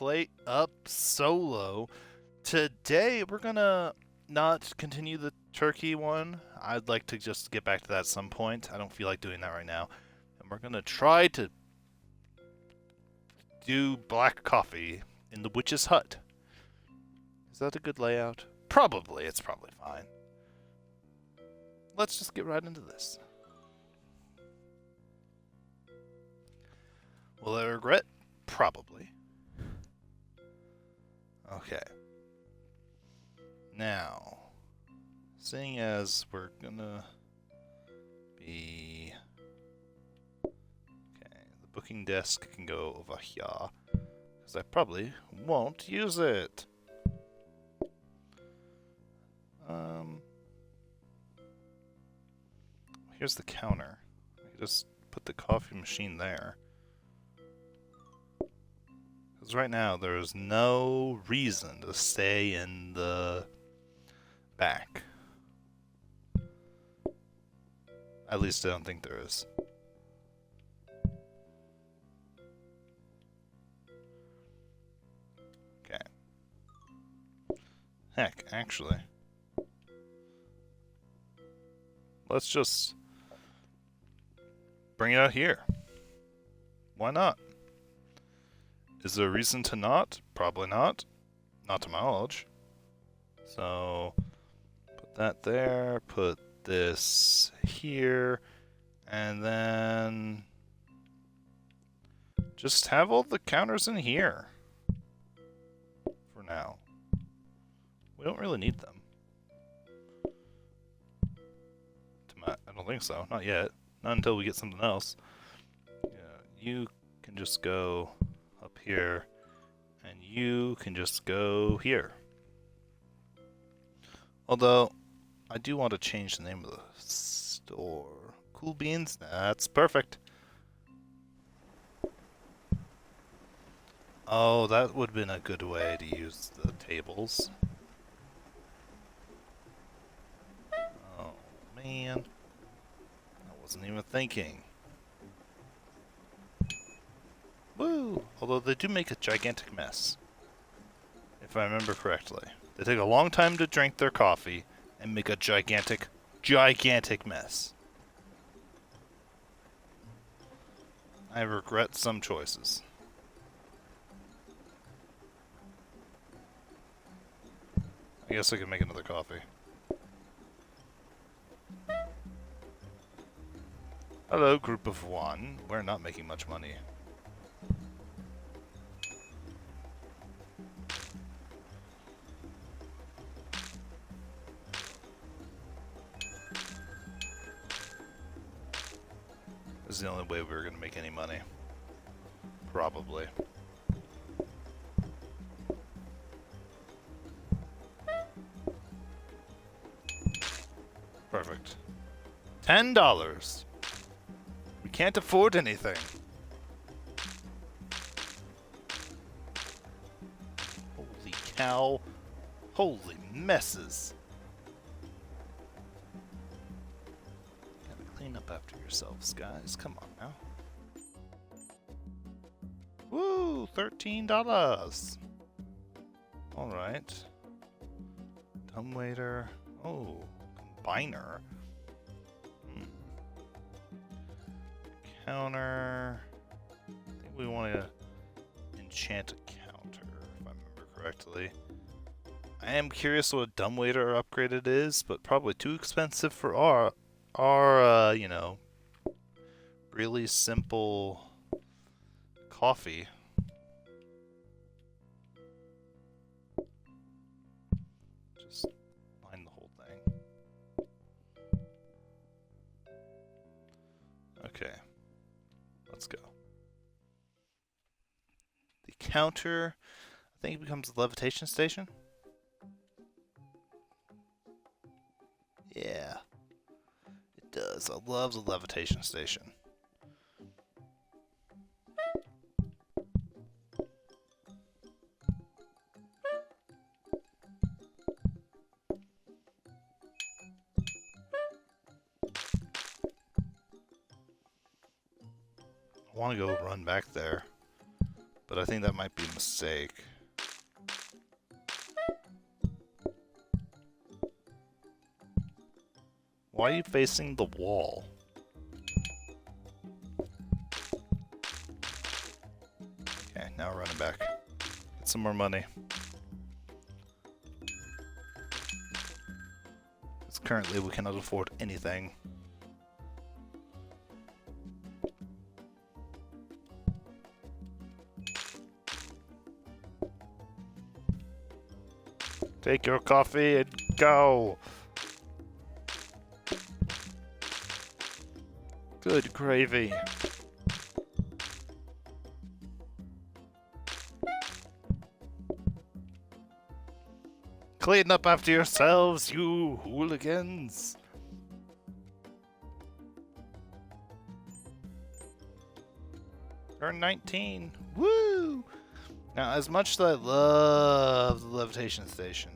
PlateUp solo. Today we're gonna not continue the turkey one. I'd like to just get back to that at some point. I don't feel like doing that right now. And we're gonna try to do black coffee in the witch's hut. Is that a good layout? Probably. It's probably fine. Let's just get right into this. Will I regret? Probably. Okay. Now, seeing as we're gonna be... Okay, the booking desk can go over here, because I probably won't use it. Here's the counter. I can just put the coffee machine there. Because right now there's no reason to stay in the back. At least I don't think there is. Okay. Heck, actually. Let's just bring it out here. Why not? Is there a reason to not? Probably not. Not to my knowledge. So, put that there, put this here, and then just have all the counters in here for now. We don't really need them. I don't think so. Not yet. Not until we get something else. Yeah, you can just go up here, and you can just go here. Although, I do want to change the name of the store. Cool Beans? That's perfect. Oh, that would have been a good way to use the tables. Oh, man. Wasn't even thinking. Woo! Although they do make a gigantic mess. If I remember correctly. They take a long time to drink their coffee and make a gigantic mess. I regret some choices. I guess I could make another coffee. Hello, group of one. We're not making much money. This is the only way we're going to make any money. Probably. Perfect. $10. We can't afford anything. Holy cow. Holy messes. Gotta clean up after yourselves, guys. Come on now. Woo! $13. Alright. Dumbwaiter. Oh, combiner. Counter. I think we want to enchant a counter, if I remember correctly. I am curious what a dumbwaiter upgrade it is, but probably too expensive for our you know, really simple coffee. Just line the whole thing. Okay. Let's go. The counter, I think it becomes the levitation station. Yeah, it does. I love the levitation station. I want to go run back there. But I think that might be a mistake. Why are you facing the wall? Okay, now we're running back. Get some more money. Because currently we cannot afford anything. Take your coffee and go! Good gravy. Clean up after yourselves, you hooligans! Turn 19. Woo! Now, as much as I love the levitation station,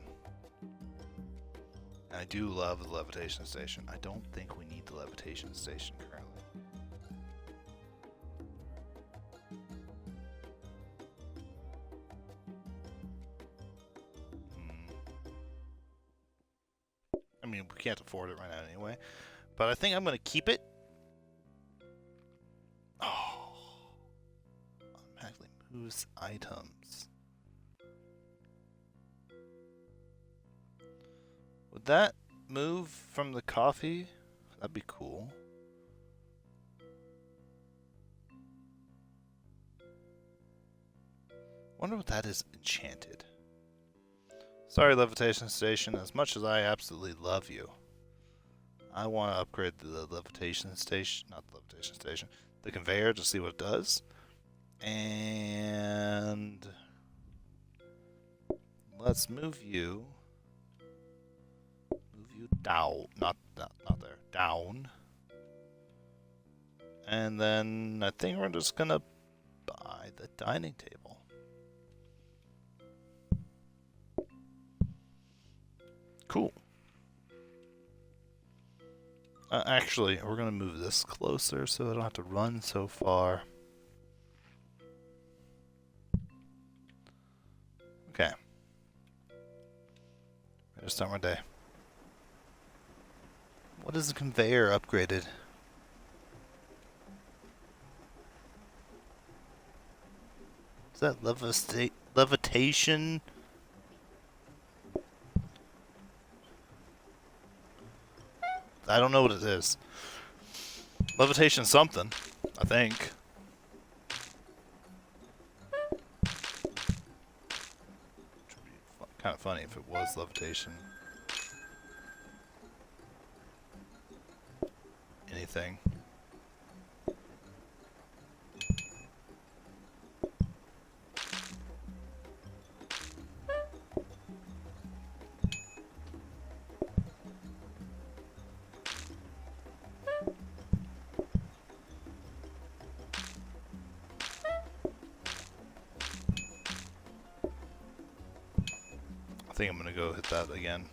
I do love the levitation station, I don't think we need the levitation station currently. I mean, we can't afford it right now anyway, but I think I'm going to keep it. Oh, automatically moves items. Would that move from the coffee? That'd be cool. Wonder what that is enchanted. Sorry, levitation station, as much as I absolutely love you, I want to upgrade the levitation station, not the levitation station, the conveyor to see what it does. And let's move you down, not there, down. And then I think we're just gonna buy the dining table. Cool. Actually, we're gonna move this closer so I don't have to run so far. Okay. Ready to start my day. What is the conveyor upgraded? Is that levitation? I don't know what it is. Levitation something, I think. Kind of funny if it was levitation. Anything. I think I'm gonna go hit that again.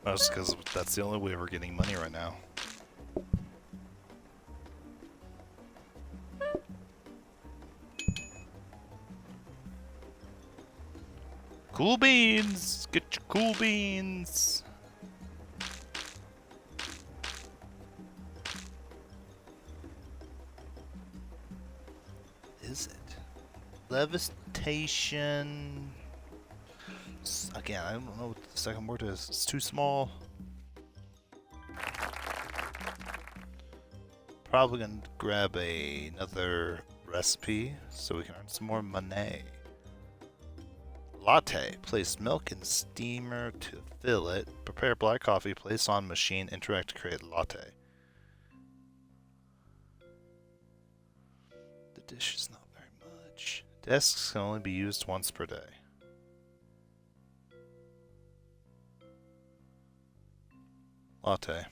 That's because that's the only way we're getting money right now. Cool beans! Get your cool beans! Is it? Levitation... Again, I don't know what the second word is. It's too small. Probably gonna grab another recipe so we can earn some more money. Latte. Place milk in steamer to fill it. Prepare black coffee. Place on machine. Interact to create latte. The dish is not very much. Desks can only be used once per day. Latte.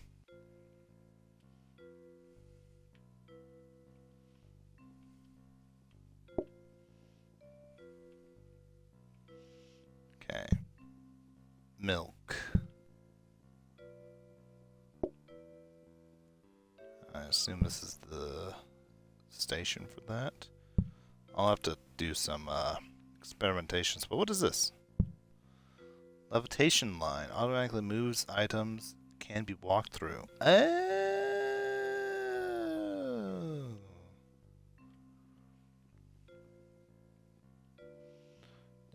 Okay. Milk. assume this is the station for that. I'll have to do some experimentations. But what is this? Levitation line. Automatically moves items. Can be walked through. Oh.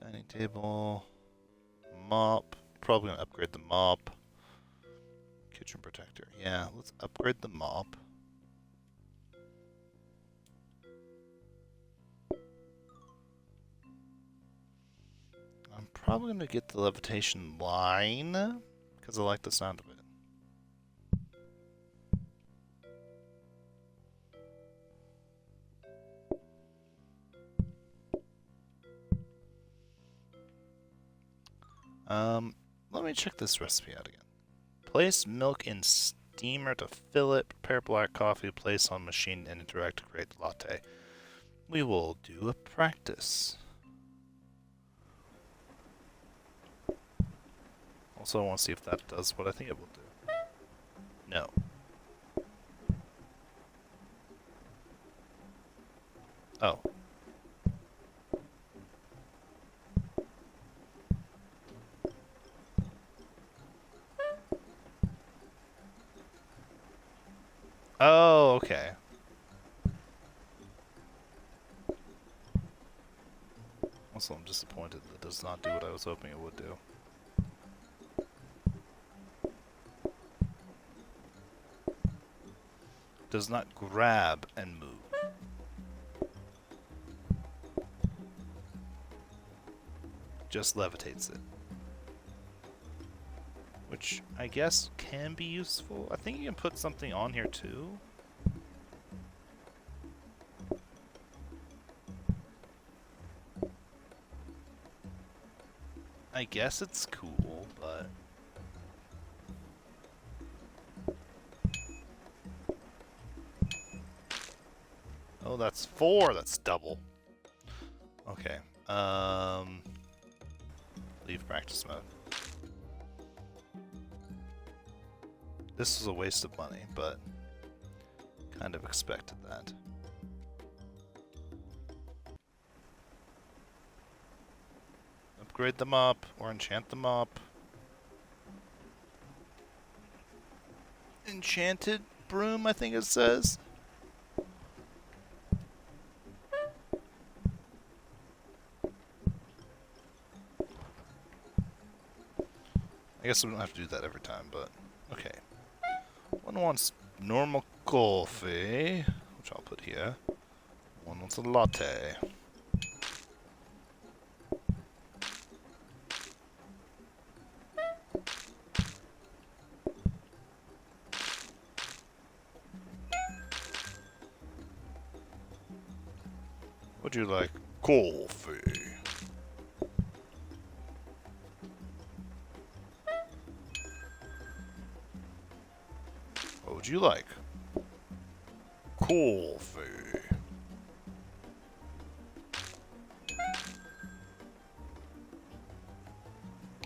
Dining table. Mop. Probably gonna upgrade the mop. Kitchen protector. Yeah, let's upgrade the mop. I'm probably gonna get the levitation line because I like the sound of it. Let me check this recipe out again. Place milk in steamer to fill it. Prepare black coffee. Place on machine and interact to create latte. We will do a practice. Also, I want to see if that does what I think it will do. No. Oh. Oh, okay. Also, I'm disappointed that it does not do what I was hoping it would do. Does not grab and move. Just levitates it. Which I guess can be useful. I think you can put something on here too. I guess it's cool, but... Oh, that's 4! That's double. Okay. Leave practice mode. This was a waste of money, but kind of expected that. Upgrade the mop, or enchant the mop. Enchanted broom, I think it says. I guess we don't have to do that every time, but okay. One wants normal coffee, which I'll put here. One wants a latte. Would you like coffee? What would you like? Coffee.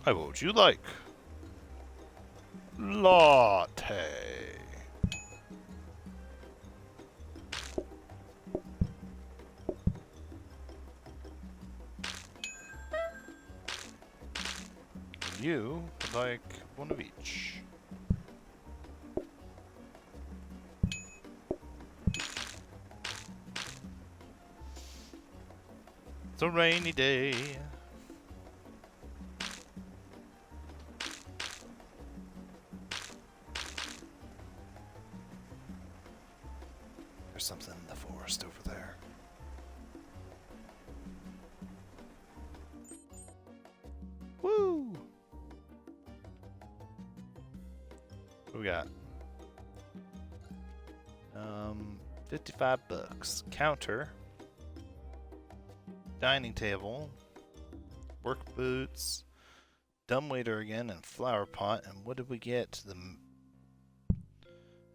What would you like? Latte. You would like one of each. It's a rainy day. There's something in the forest over there. Woo! What do we got? 55 bucks. Counter. Dining table. Work boots. Dumbwaiter again and flower pot. And what did we get? The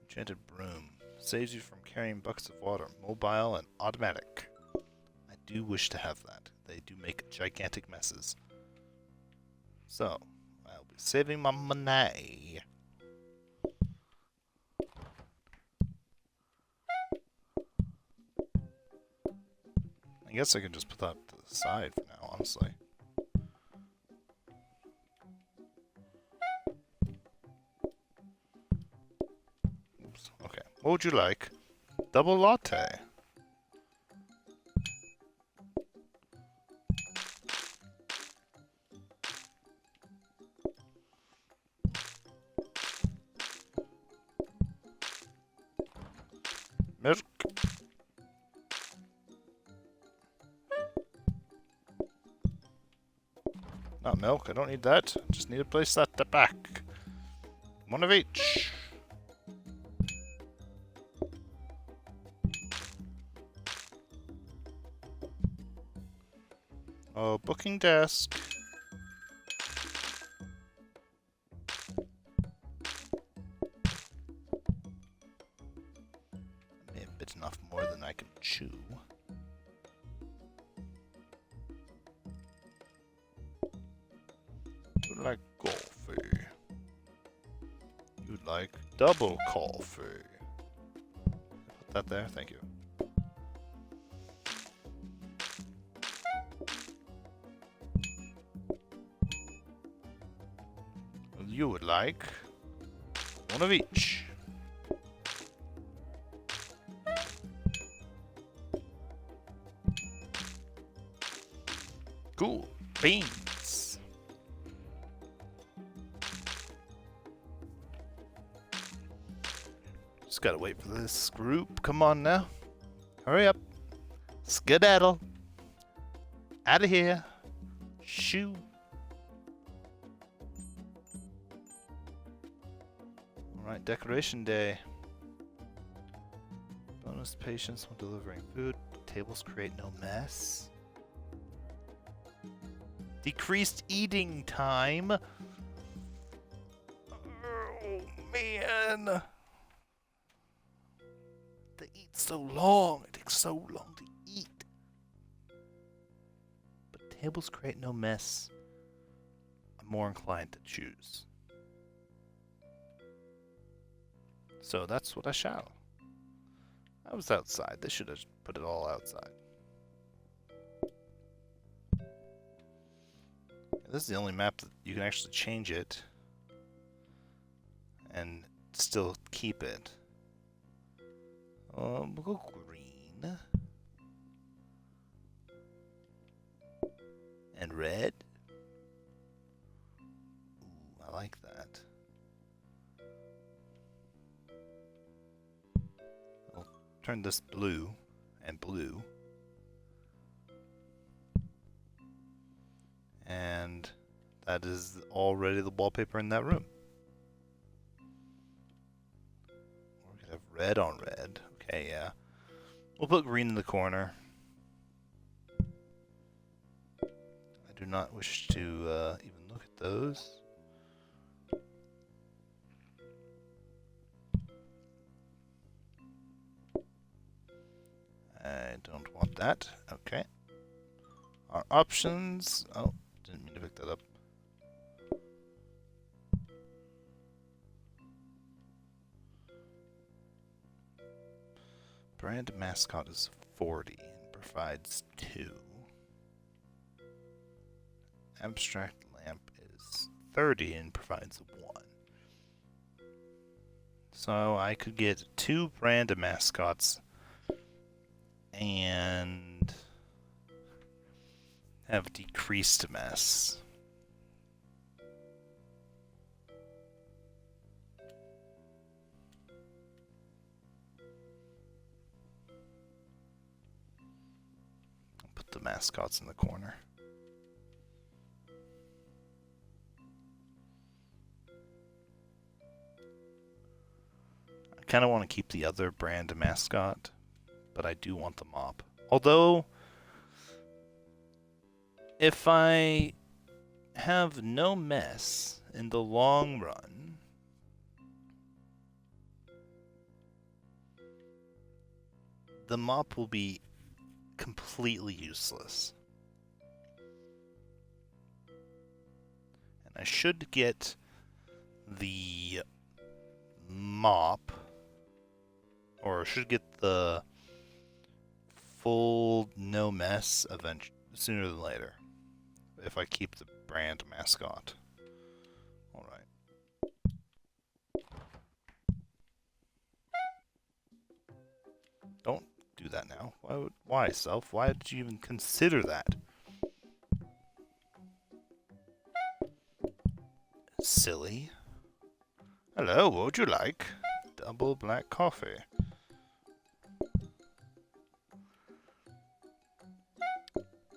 enchanted broom. Saves you from carrying buckets of water. Mobile and automatic. I do wish to have that. They do make gigantic messes. So, I'll be saving my money. I guess I can just put that to the side for now, honestly. Oops. Okay. What would you like? Double latte. Milk. Not milk, I don't need that. Just need to place that at the back. One of each. Oh, booking desk. May have bit enough more than I can chew. You like coffee. You'd like double coffee. Put that there, thank you. You would like one of each. Cool. Beans. Just gotta wait for this group. Come on now. Hurry up. Skedaddle. Out of here. Shoo. Alright, decoration day. Bonus patience when delivering food. Tables create no mess. Decreased eating time. Oh, man. They eat so long. It takes so long to eat. But tables create no mess. I'm more inclined to choose. So that's what I shall. I was outside. They should have put it all outside. This is the only map that you can actually change it and still keep it. We'll go green. And red. Ooh, I like that. I'll turn this blue and blue. And that is already the wallpaper in that room. We're gonna have red on red. Okay, yeah. We'll put green in the corner. I do not wish to even look at those. I don't want that. Okay. Our options. Oh, didn't mean to pick that up. Brand mascot is 40 and provides 2. Abstract lamp is 30 and provides 1. So I could get 2 brand mascots and have decreased mess. I'll put the mascots in the corner. I kind of want to keep the other brand mascot, but I do want the mop. Although, if I have no mess in the long run, the mop will be completely useless. And I should get the mop, or I should get the full no mess sooner than later. If I keep the brand mascot. Alright. Don't do that now. Why, Self? Why did you even consider that? Silly. Hello, what would you like? Double black coffee.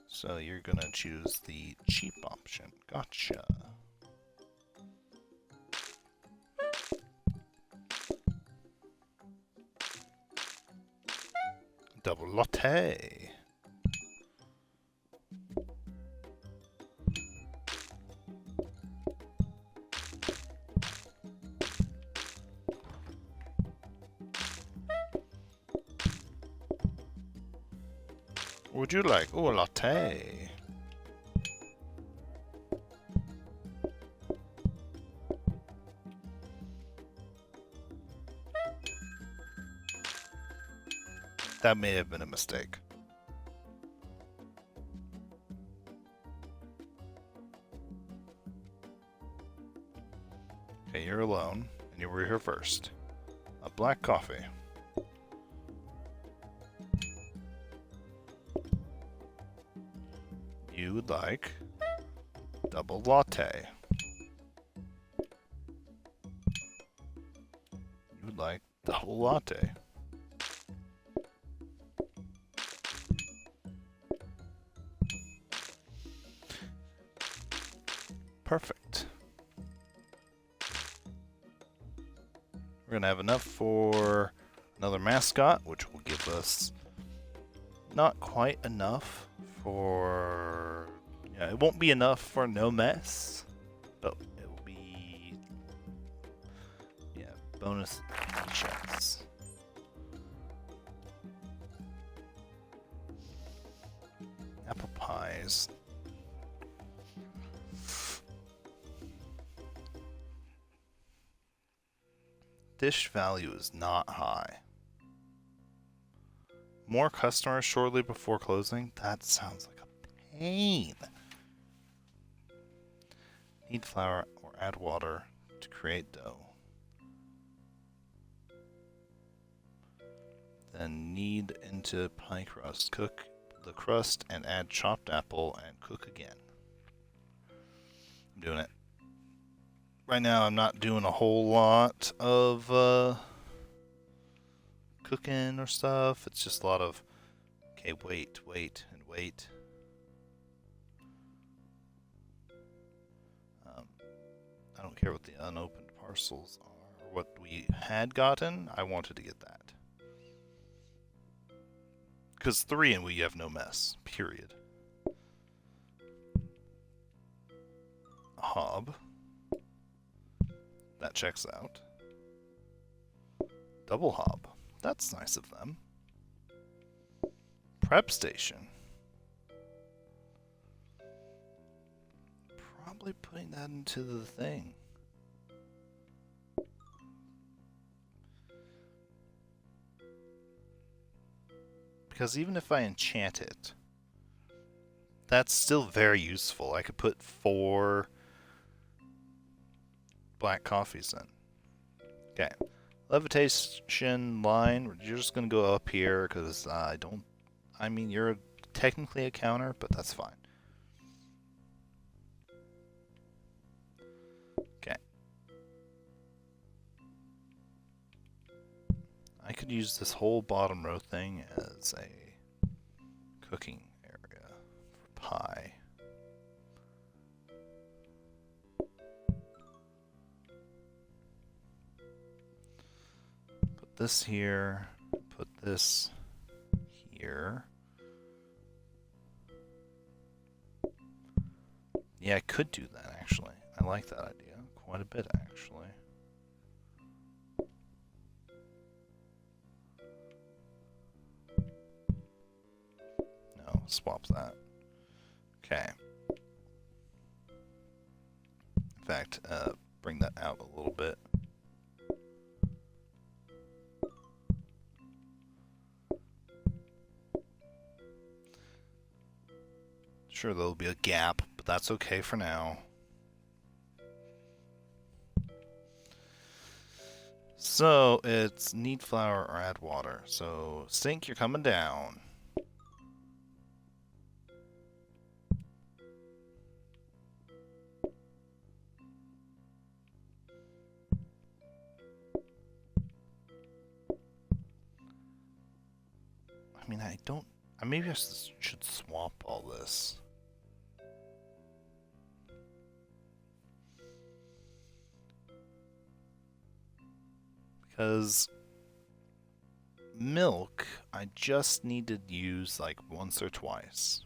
So you're gonna choose the cheap option. Gotcha. Double latte. What would you like? Oh, a latte. That may have been a mistake. Okay, you're alone, and you were here first. A black coffee. You would like double latte. You would like double latte. Perfect. We're gonna have enough for another mascot, which will give us not quite enough for... Yeah, it won't be enough for no mess, but it will be... Yeah, bonus checks. Apple pies. Dish value is not high. More customers shortly before closing? That sounds like a pain. Need flour or add water to create dough. Then knead into pie crust. Cook the crust and add chopped apple and cook again. I'm doing it. Right now I'm not doing a whole lot of cooking or stuff. It's just a lot of, okay, wait, and wait. I don't care what the unopened parcels are or what we had gotten. I wanted to get that. Because 3 and we have no mess, period. A hob. That checks out. Double hob. That's nice of them. Prep station. Probably putting that into the thing. Because even if I enchant it, that's still very useful. I could put 4 black coffees in. Okay. Levitation line, you're just going to go up here because I mean, you're technically a counter, but that's fine. Okay. I could use this whole bottom row thing as a cooking area for pie. This here, put this here. Yeah, I could do that actually. I like that idea quite a bit actually. No, swap that. Okay. In fact, bring that out a little bit. Sure, there'll be a gap, but that's okay for now. So, it's need flour or add water. So, sink, you're coming down. I mean, maybe I should swap all this. Because milk, I just need to use like once or twice.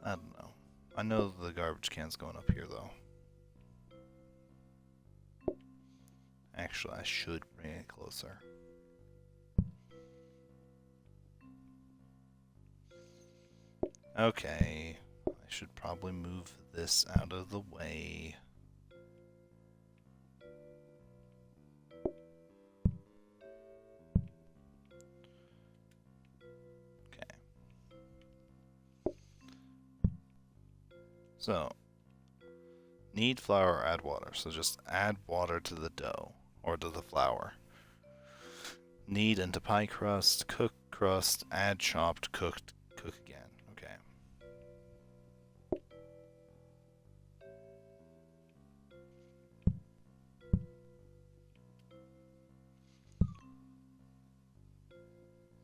I don't know. I know the garbage can's going up here though. Actually, I should bring it closer. Okay, I should probably move this out of the way. Okay. So, need flour or add water. So just add water to the dough, or to the flour. Knead into pie crust, cook crust, add chopped, cooked, cook again. Okay.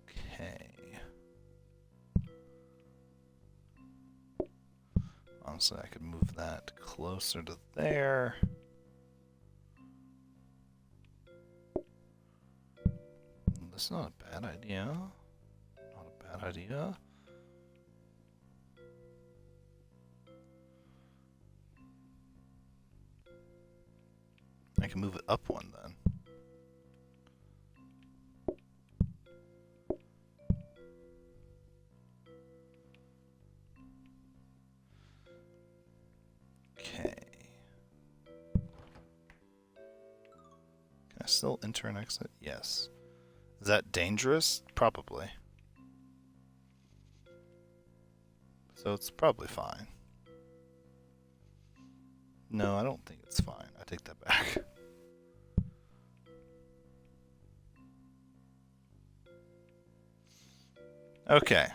Okay. Honestly, I could move that closer to there. That's not a bad idea. Not a bad idea. I can move it up one then. Okay. Can I still enter and exit? Yes. Is that dangerous? Probably. So it's probably fine. No, I don't think it's fine. I take that back. Okay.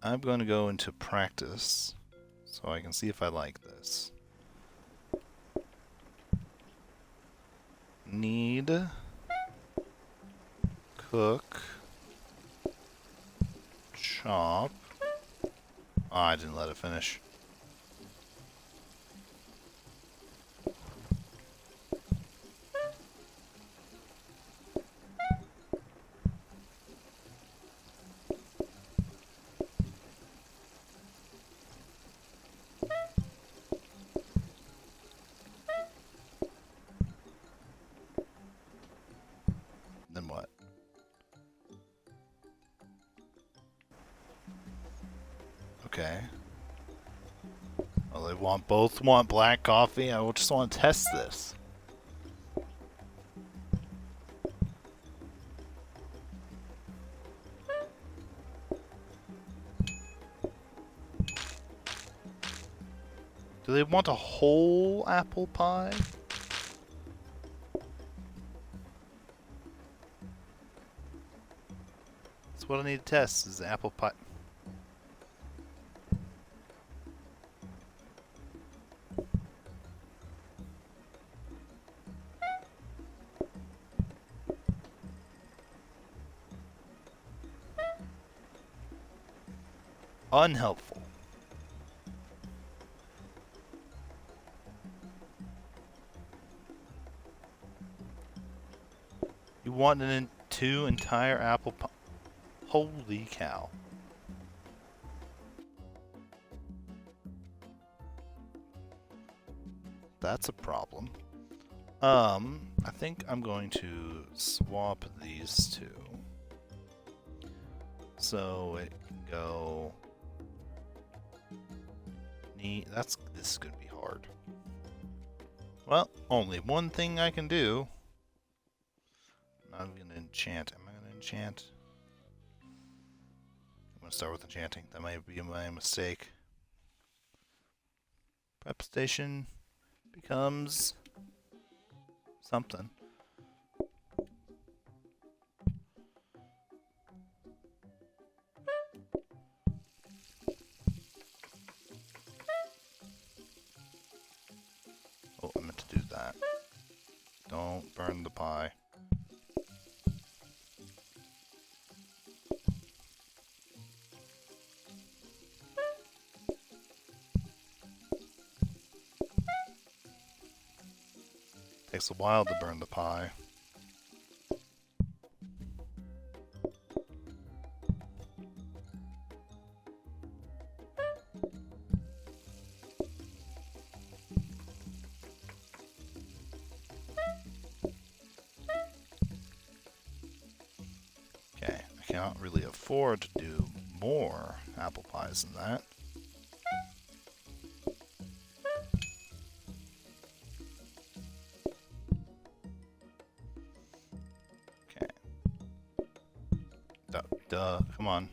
I'm going to go into practice so I can see if I like this. Need, cook, chop. Oh, I didn't let it finish. Then what? Okay. Well, they both want black coffee. I just want to test this. Do they want a whole apple pie? That's what I need to test, is the apple pie. Unhelpful. You want two entire apple pie? Holy cow. That's a problem. I think I'm going to swap these two. So it can go. This is gonna be hard. Well, only one thing I can do. I'm not gonna enchant. Am I gonna enchant? I'm gonna start with enchanting. That might be my mistake. Prep station becomes something. Oh, I meant to do that. Don't burn the pie. Takes a while to burn the pie. Okay, I cannot really afford to do more apple pies than that. Duh, come on.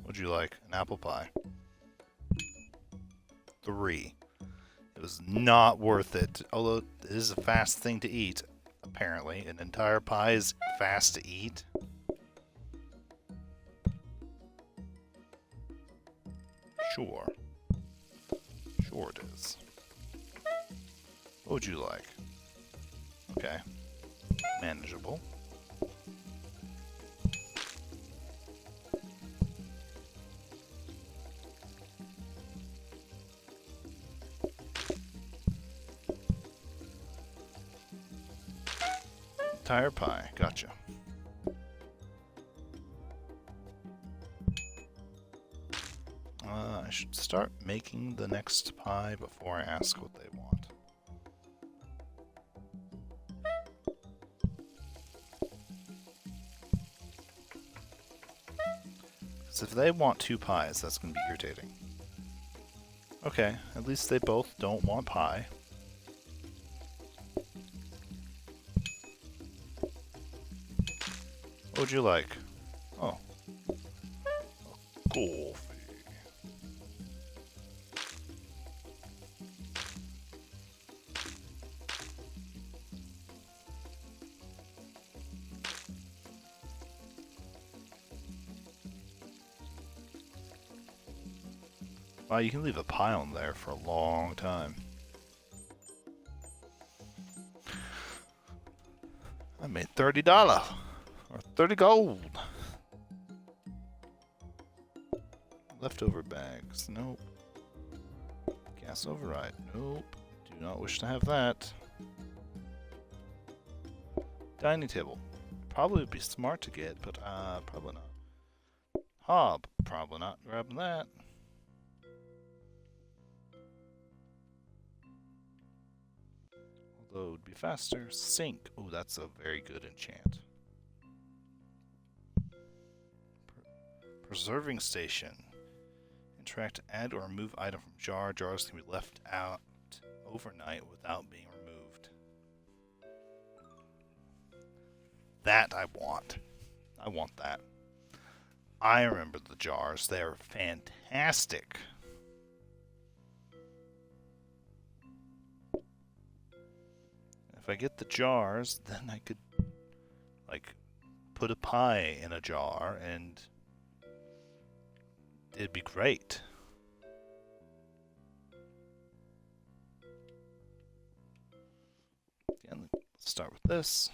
What'd you like? An apple pie. 3. It was not worth it. Although it is a fast thing to eat, apparently. An entire pie is fast to eat. Sure. Sure it is. What would you like? Okay. Manageable. Entire pie, gotcha. I should start making the next pie before I ask what they want. Because if they want 2 pies, that's going to be irritating. Okay, at least they both don't want pie. What would you like? Oh. Coffee. Wow, you can leave a pie on there for a long time. I made $30. Or 30 gold. Leftover bags. Nope. Gas override. Nope. Do not wish to have that. Dining table. Probably would be smart to get, but probably not. Hob. Probably not grabbing that. Although it would be faster. Sink. Oh, that's a very good enchant. Preserving station. Interact, add or remove item from jar. Jars can be left out overnight without being removed. That I want. I want that. I remember the jars. They're fantastic. If I get the jars, then I could, like, put a pie in a jar and it'd be great. Again, let's start with this.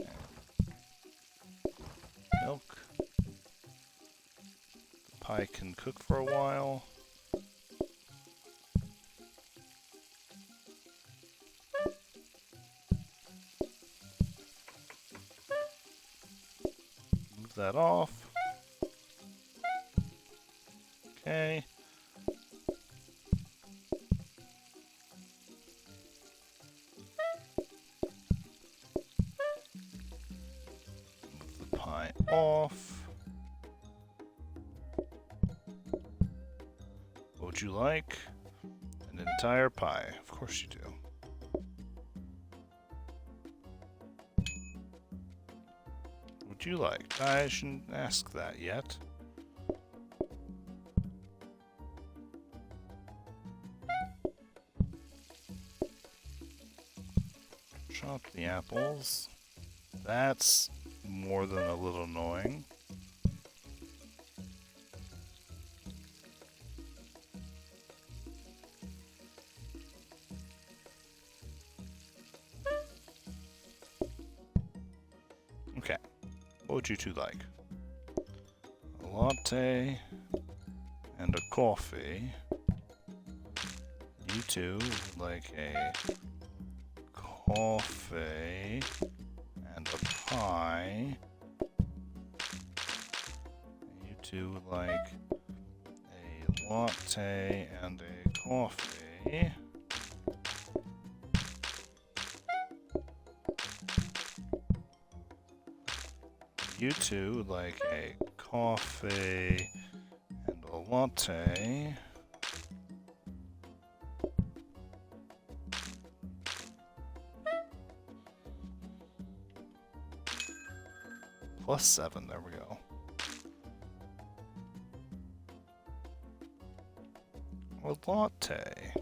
Okay. Milk. The pie can cook for a while. That off. Okay. off. What would you like? An entire pie. Of course you do. What would you like? I shouldn't ask that yet. Chop the apples. That's more than a little annoying. Okay, what would you two like? A latte and a coffee. You two would like a coffee and a pie. You two would like a latte and a coffee. You two would like a coffee and a latte. +7, there we go. A latte.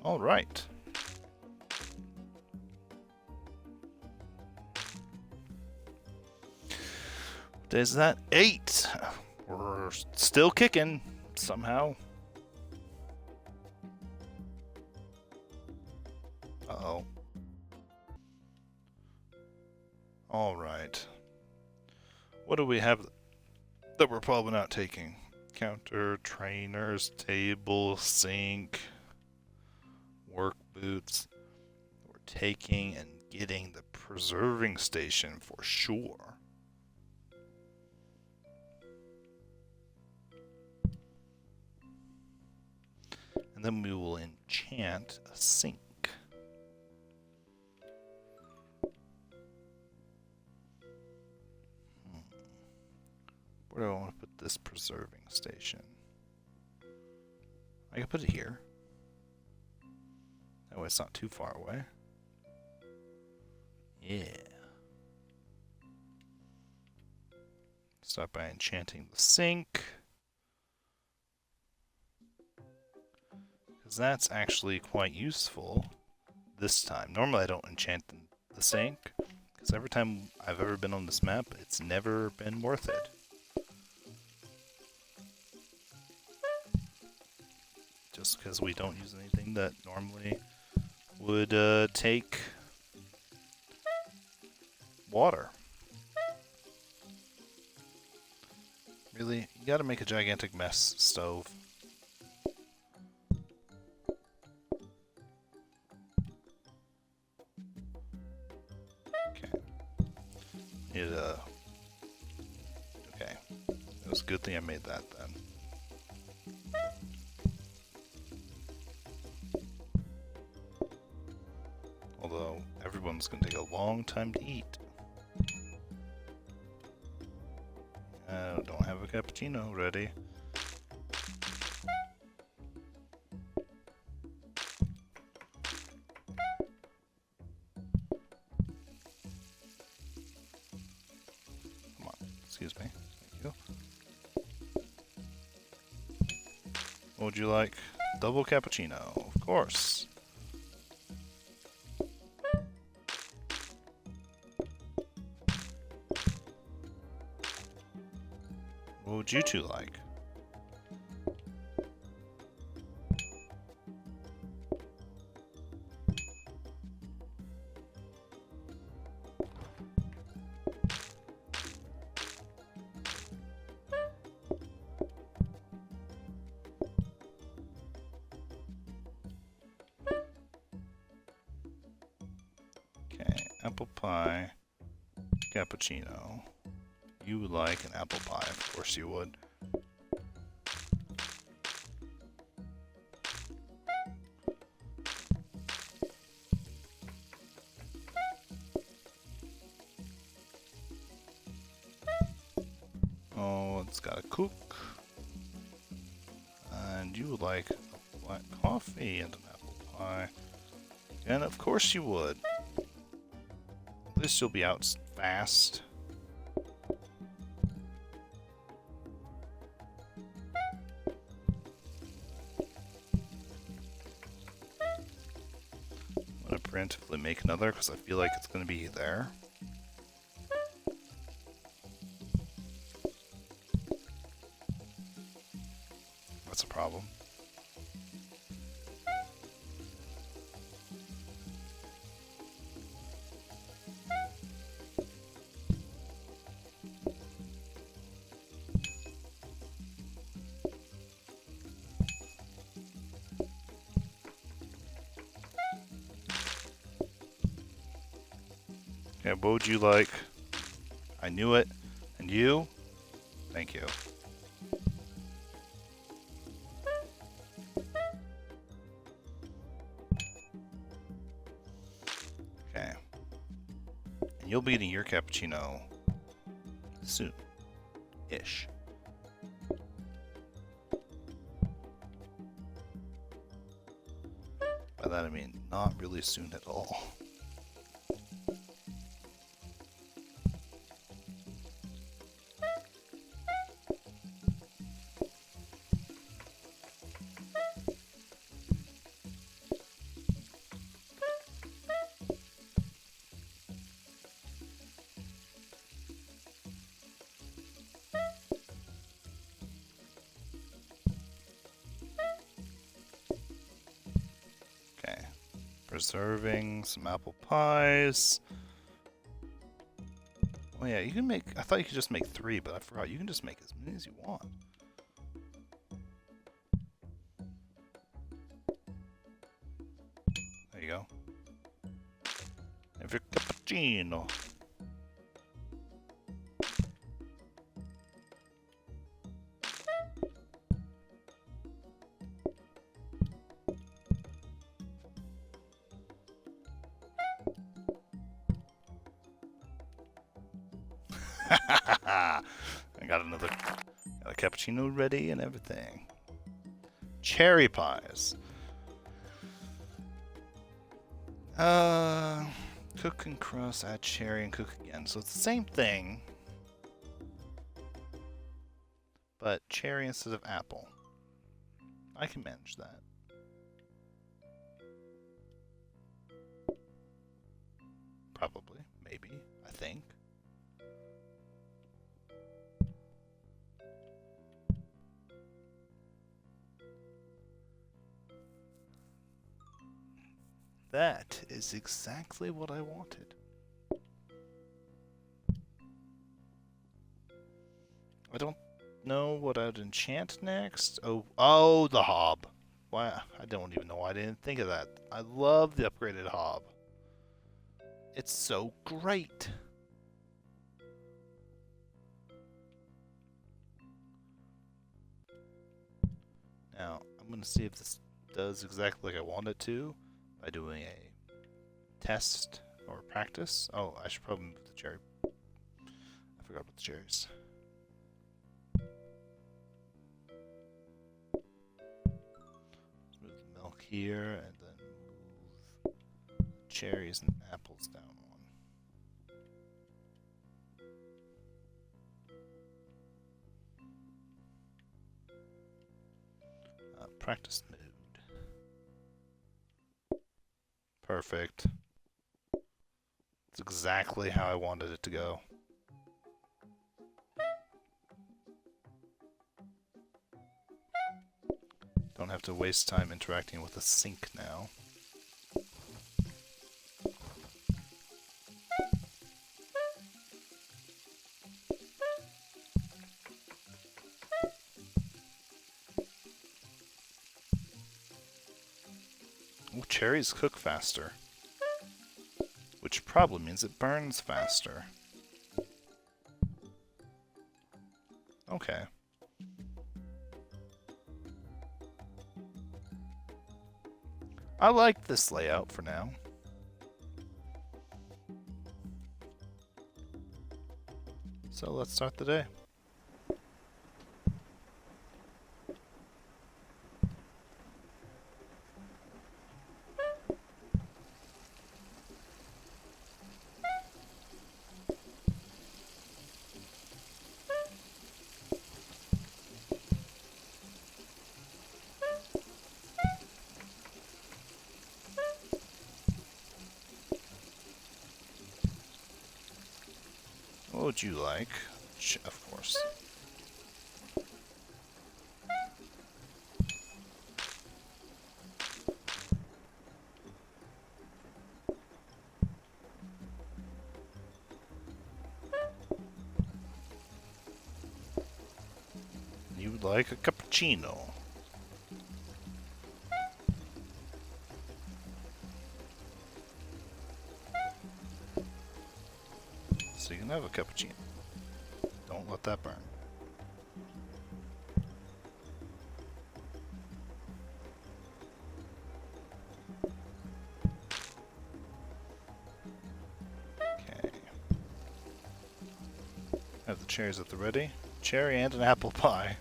All right. There's that 8. We're still kicking somehow. Uh-oh. All right. What do we have that we're probably not taking? Counter, trainers, table, sink, work boots. We're taking and getting the preserving station for sure. And then we will enchant a sink. Where do I want to put this preserving station? I can put it here. That way it's not too far away. Yeah. Start by enchanting the sink. Because that's actually quite useful this time. Normally I don't enchant the sink, because every time I've ever been on this map, it's never been worth it. Just because we don't use anything that normally would take water. Really? You gotta make a gigantic mess stove. Okay. Need a... Okay. It was a good thing I made that then. Although, everyone's gonna take a long time to eat. I don't have a cappuccino ready. Come on, excuse me. Thank you. What would you like? Double cappuccino, of course. What would you two like? Okay, apple pie, cappuccino. You would like an apple pie, of course you would. One's got to cook. And you would like a black coffee and an apple pie. And of course you would. At least you'll be out fast. I'm going to preemptively make another because I feel like it's going to be there. That's a problem. Okay, what would you like? I knew it. And you? Thank you. Okay. And you'll be eating your cappuccino soon-ish. By that I mean not really soon at all. Preserving some apple pies. Oh yeah, you can make, I thought you could just make 3, but I forgot. You can just make as many as you want. There you go. Have your cappuccino. I got a cappuccino ready and everything. Cherry pies. Cook and crust, add cherry and cook again. So it's the same thing, but cherry instead of apple. I can manage that. Probably, maybe, I think. That is exactly what I wanted. I don't know what I'd enchant next. Oh, the hob. Why? I don't even know why I didn't think of that. I love the upgraded hob. It's so great. Now, I'm going to see if this does exactly like I want it to by doing a test or practice. Oh, I should probably move the cherry. I forgot about the cherries. Let's move the milk here and then move cherries and apples down one. Practice mood. Perfect. It's exactly how I wanted it to go. Don't have to waste time interacting with the sink now. Ooh, cherries cook faster, which probably means it burns faster. Okay. I like this layout for now. So let's start the day. What would you like? Of course. You would like a cappuccino. So you can have a cappuccino. Don't let that burn. Okay. Have the cherries at the ready. Cherry and an apple pie.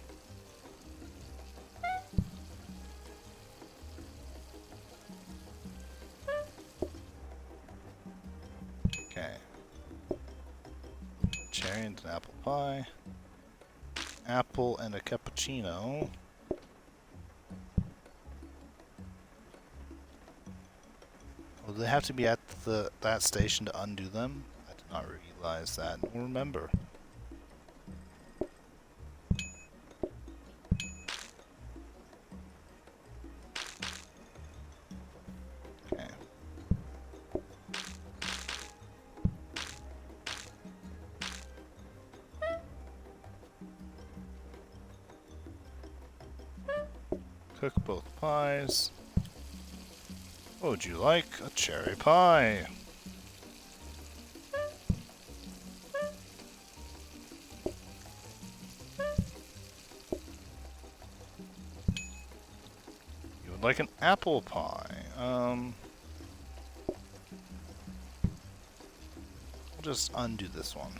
Okay. Cherry and an apple pie. Apple and a cappuccino. Will they have to be at that station to undo them? I did not realize that. Nor remember. Okay. Cook both pies. What would you like? A cherry pie. You would like an apple pie. We'll just undo this one.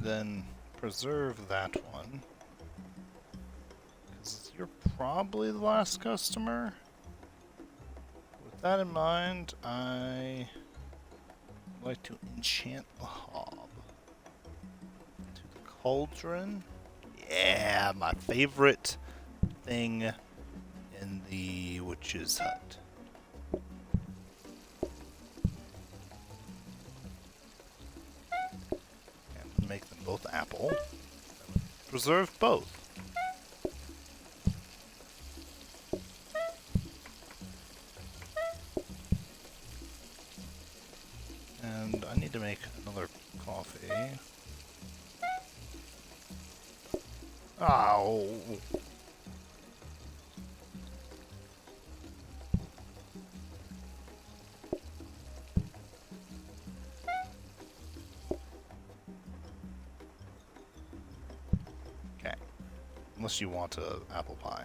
Then preserve that one. Because you're probably the last customer. With that in mind, I would like to enchant the hob. To the cauldron. Yeah, my favorite thing in the witch's hut. And make them both apple. Preserve both. And I need to make another coffee. Ow! Okay. Unless you want a apple pie.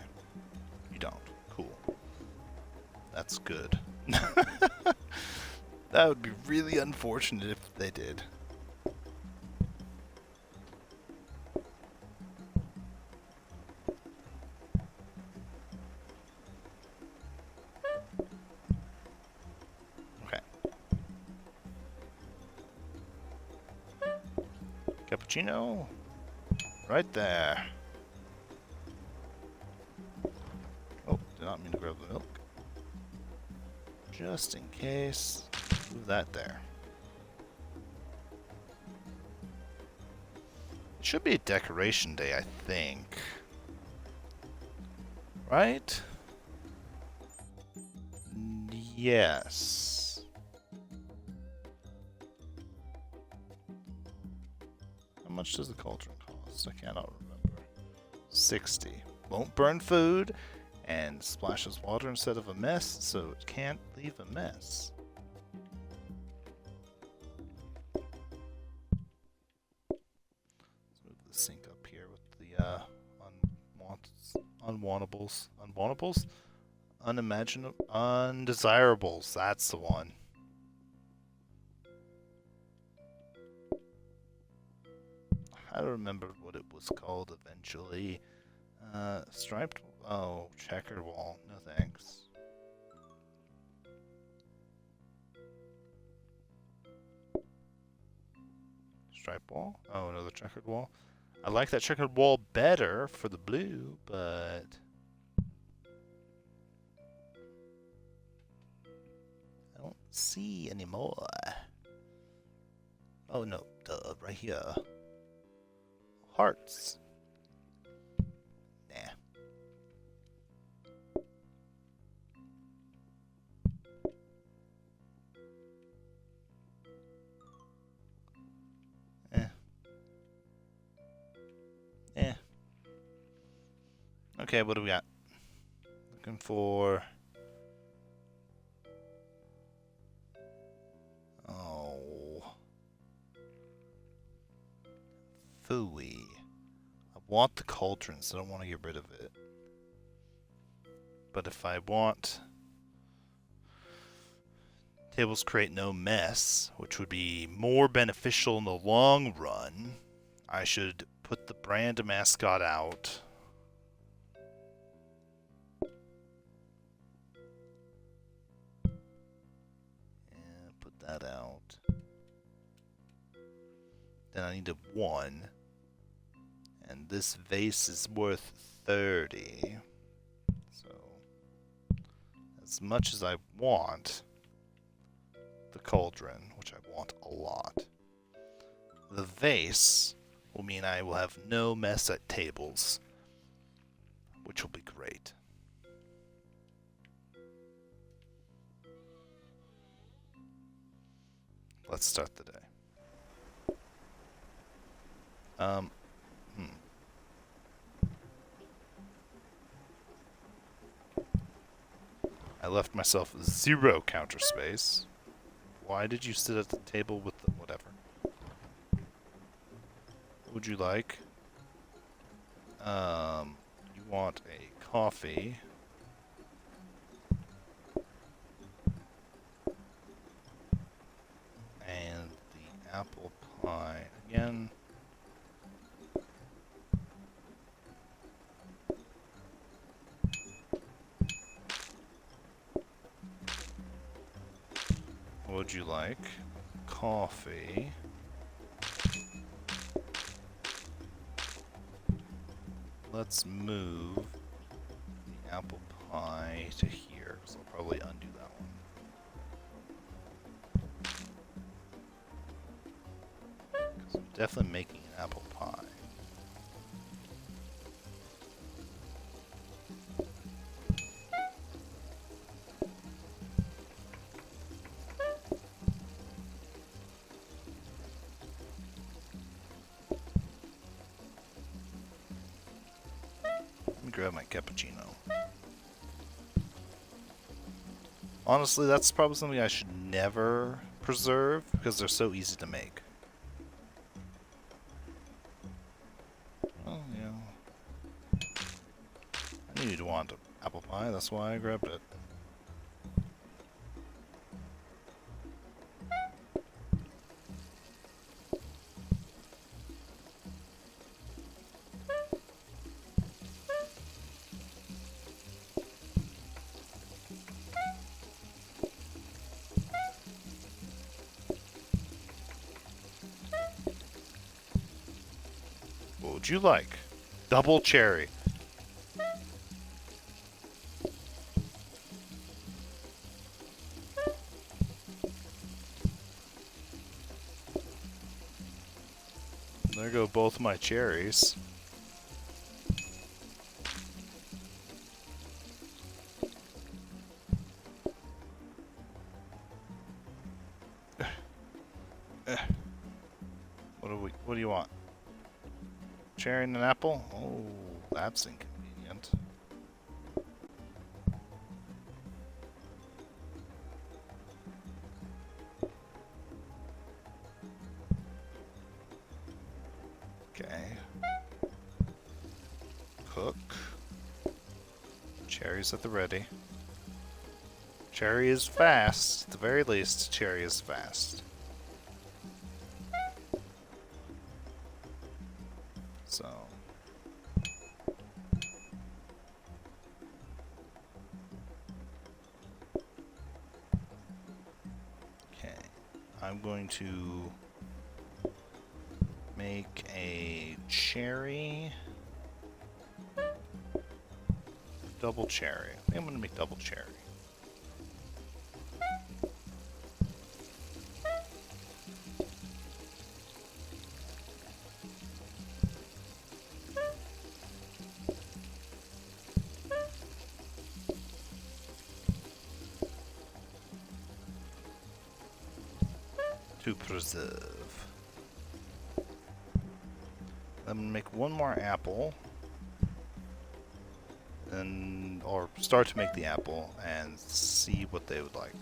You don't. Cool. That's good. That would be really unfortunate if they did. Okay. Cappuccino. Right there. Oh, did not mean to grab the milk. Just in case. Move that there. It should be a decoration day, I think. Right? Yes. How much does the cauldron cost? I cannot remember. 60. Won't burn food and splashes water instead of a mess, so it can't leave a mess. Let's move the sink up here with the unwantables. Unwantables? Unimaginable, undesirables. That's the one. I don't remember what it was called eventually. Striped? Oh, checkered wall. No thanks. Striped wall? Oh, another checkered wall. I like that checkered wall better for the blue, but see anymore. Oh no, duh, right here. Hearts. Nah. Okay, what do we got? Looking for... Oh... Phooey. I want the cauldron, so I don't want to get rid of it. But if I want... Tables create no mess, which would be more beneficial in the long run, I should put the brand mascot out. Put that out. Then I need a 1. And this vase is worth 30. So, as much as I want the cauldron, which I want a lot, the vase will mean I will have no mess at tables, which will be great. Let's start the day. I left myself 0 counter space. Why did you sit at the table with the whatever? What would you like? You want a coffee. And the apple pie again. What would you like? Coffee. Let's move the apple pie to here, so I'll probably undo that one. Because I'm definitely making an apple pie. Grab my cappuccino. Honestly, that's probably something I should never preserve because they're so easy to make. Well, yeah. I knew you'd want an apple pie, that's why I grabbed it. What would you like? Double cherry. There go both my cherries. What do you want? Cherry and an apple? Oh, that's inconvenient. Okay. Cook. Cherries at the ready. Cherry is fast. At the very least, cherry is fast. So. Okay. I'm going to make a cherry. Double cherry. I think I'm going to make double cherry. to preserve. I'm gonna make one more apple, and or start to make the apple and see what they would like.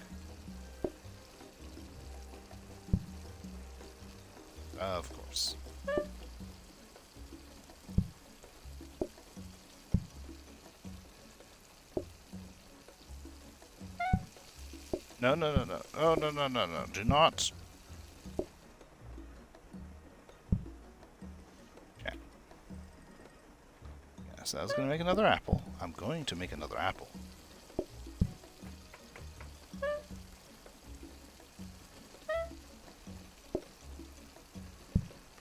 Of course. No, no, no, no. Oh, no, no, no, no. Do not. Okay. Yes, I was going to make another apple. I'm going to make another apple.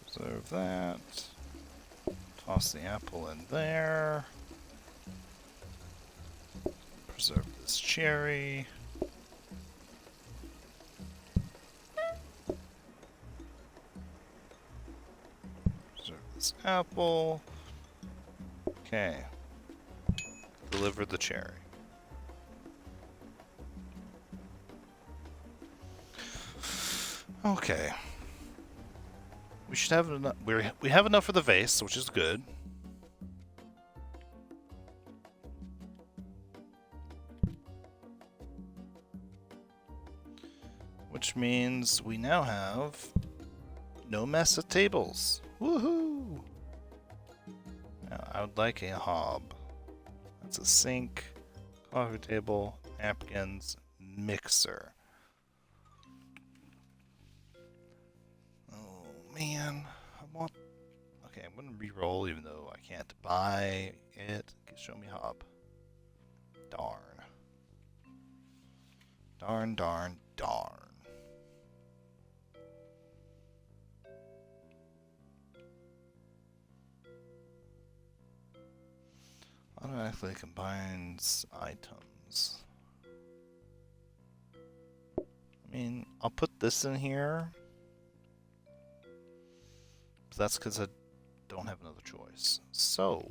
Preserve that. Toss the apple in there. Preserve this cherry. Apple. Okay. Deliver the cherry. Okay. We should have enough. We have enough for the vase, which is good. Which means we now have no mess at tables. Woohoo! Now, I would like a hob. That's a sink, coffee table, napkins, mixer. Oh man, I want. Okay, I'm gonna re-roll even though I can't buy it. Show me hob. Darn. Darn, darn, darn. Automatically combines items. I mean, I'll put this in here. But that's because I don't have another choice. So...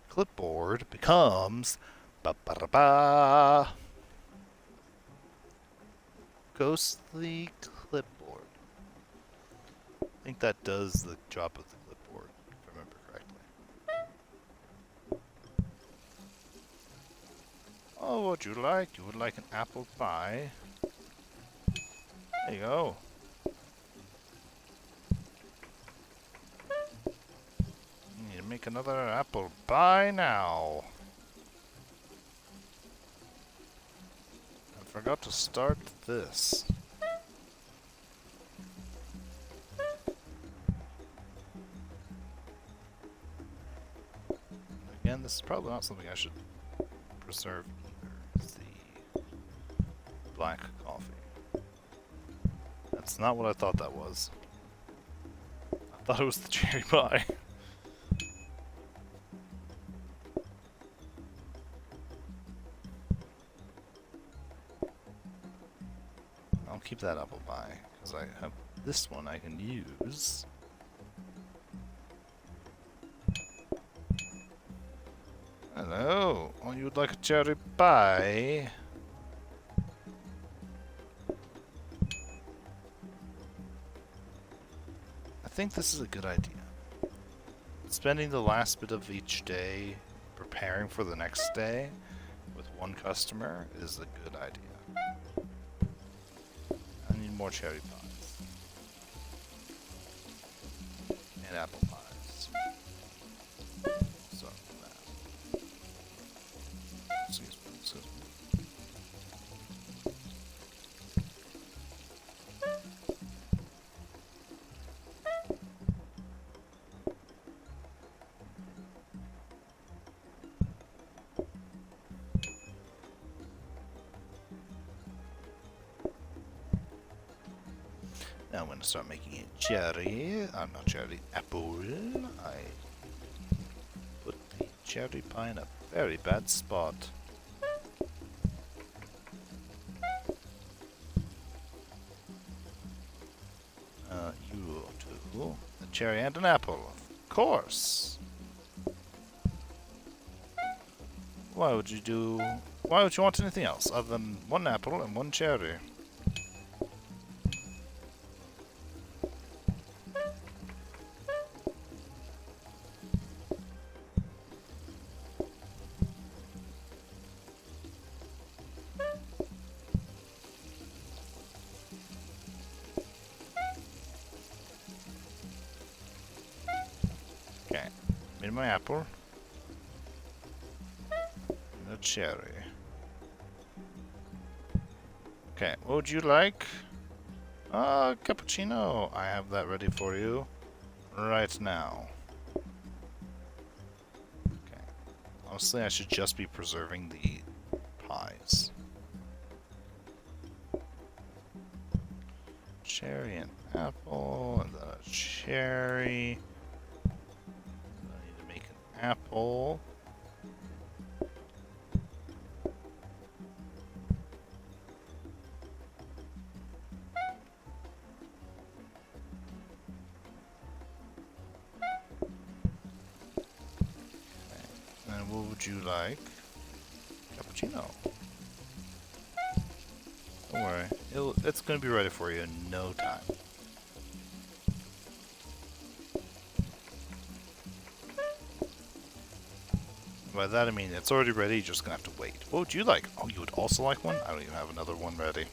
clipboard becomes... ba-ba-da-ba! Ghostly clipboard. I think that does the job of the clipboard, if I remember correctly. Oh, what would you like? You would like an apple pie? There you go. You need to make another apple pie now. I forgot to start this. Again, this is probably not something I should preserve either. It's the black coffee. That's not what I thought that was. I thought it was the cherry pie. I'll keep that apple pie, because I have this one I can use. Hello, oh, you would like a cherry pie? I think this is a good idea. Spending the last bit of each day preparing for the next day with one customer is a good idea. I need more cherry pies. And apple pies. So, that. Excuse me, excuse me. Now I'm going to start making it cherry. Not cherry, apple. I put the cherry pie in a very bad spot. You too. A cherry and an apple, of course. Why would you why would you want anything else other than one apple and one cherry? Okay, made my apple. No cherry. Okay, what would you like? Cappuccino. I have that ready for you right now. Okay. Honestly, I should just be preserving the pies. Cherry and apple, and then a cherry. I need to make an apple. And what would you like? Cappuccino. Don't worry, it's gonna be ready for you in no time. By that I mean it's already ready, you're just gonna have to wait. What would you like? Oh, you would also like one? I don't even have another one ready.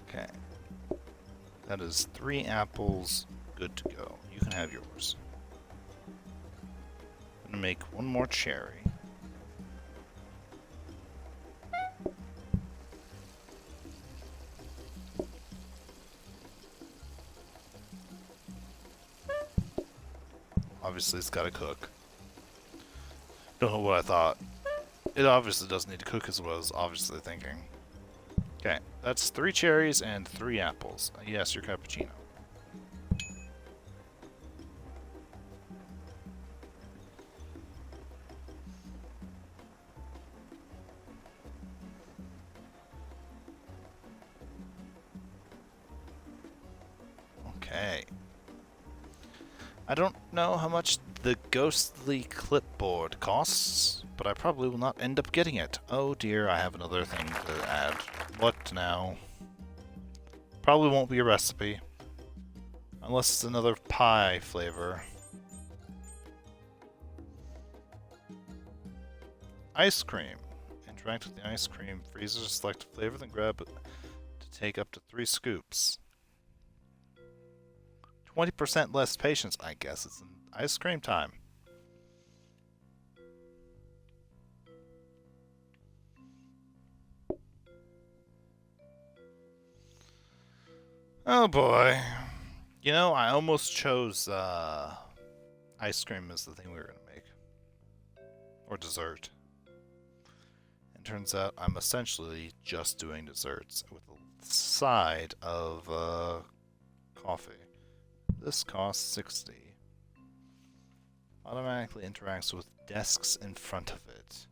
Okay. That is 3 apples, good to go. You can have yours. I'm gonna make one more cherry. Obviously, it's gotta cook. Don't know what I thought. It obviously doesn't need to cook as well as obviously thinking. Okay, that's 3 cherries and 3 apples. Yes, your cappuccino. Okay. I don't know how much the ghostly clipboard costs, but I probably will not end up getting it. Oh dear, I have another thing to add. What now? Probably won't be a recipe. Unless it's another pie flavor. Ice cream. Interact with the ice cream freezer to select a flavor, then grab it to take up to 3 scoops. 20% less patience, I guess. It's an ice cream time. Oh boy. You know, I almost chose ice cream as the thing we were going to make. Or dessert. And turns out I'm essentially just doing desserts with a side of coffee. This costs 60. Automatically interacts with desks in front of it.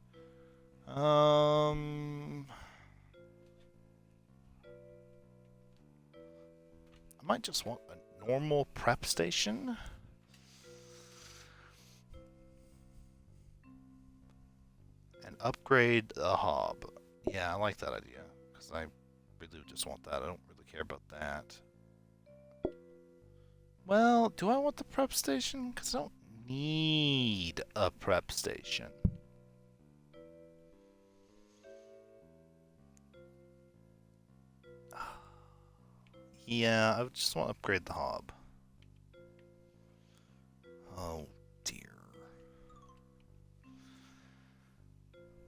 I might just want a normal prep station. And upgrade the hob. Yeah, I like that idea. Because I really just want that. I don't really care about that. Well, do I want the prep station? Because I don't need a prep station. Yeah, I just want to upgrade the hob. Oh dear.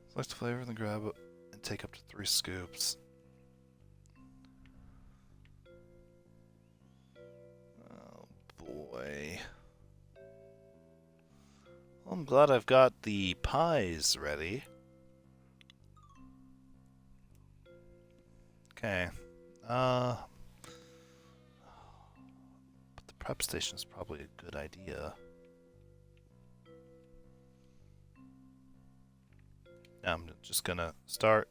Select the flavor, then grab it and take up to 3 scoops. Oh boy. Well, I'm glad I've got the pies ready. Okay. But the prep station is probably a good idea. I'm just gonna start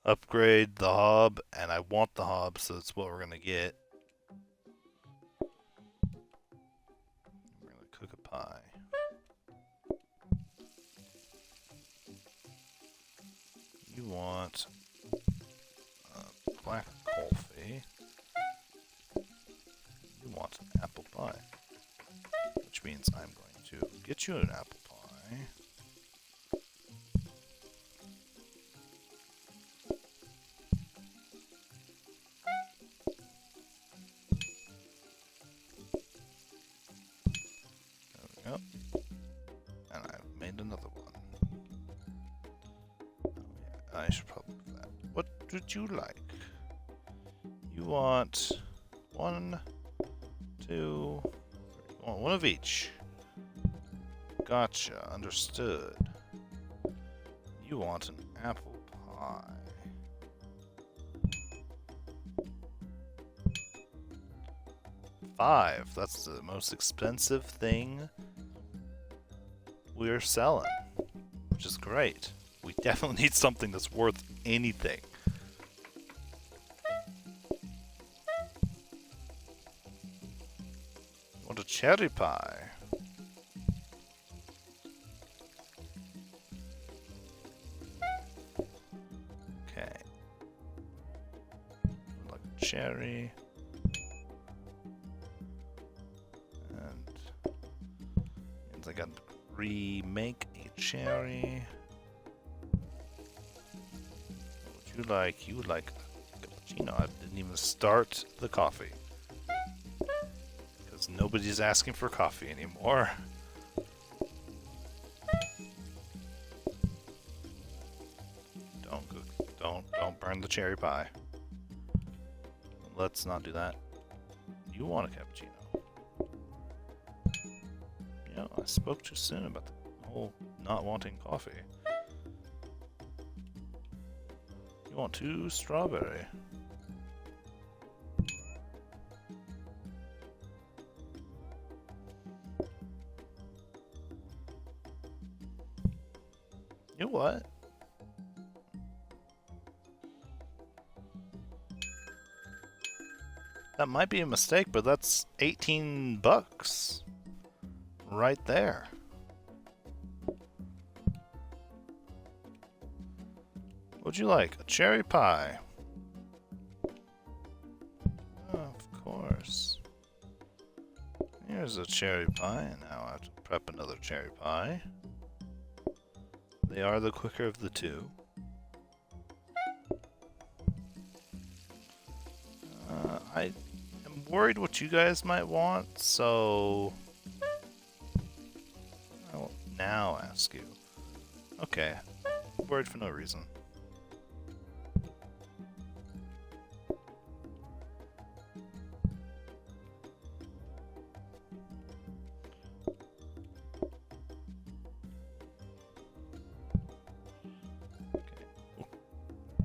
Upgrade the hob, and I want the hob, so that's what we're gonna get. We're gonna cook a pie. You want black coffee. You want an apple pie. Which means I'm going to get you an apple pie. There we go. And I've made another one. Oh, yeah, I should probably do that. What would you like? You want 1, 2, 3. You want one of each. Gotcha, understood. You want an apple pie. $5. That's the most expensive thing we're selling, which is great. We definitely need something that's worth anything. Want a cherry pie? Okay. Like a cherry. And means I gotta remake a cherry. What would you like? You would like a cappuccino. I didn't even start the coffee. Because nobody's asking for coffee anymore. Don't burn the cherry pie. Let's not do that. You want a cappuccino. Yeah, I spoke too soon about the whole not wanting coffee. You want 2 strawberry. You know what? That might be a mistake, but that's $18 right there. What'd you like? A cherry pie? Oh, of course. Here's a cherry pie, and now I have to prep another cherry pie. They are the quicker of the two. I am worried what you guys might want, so I will now ask you. Okay, worried for no reason.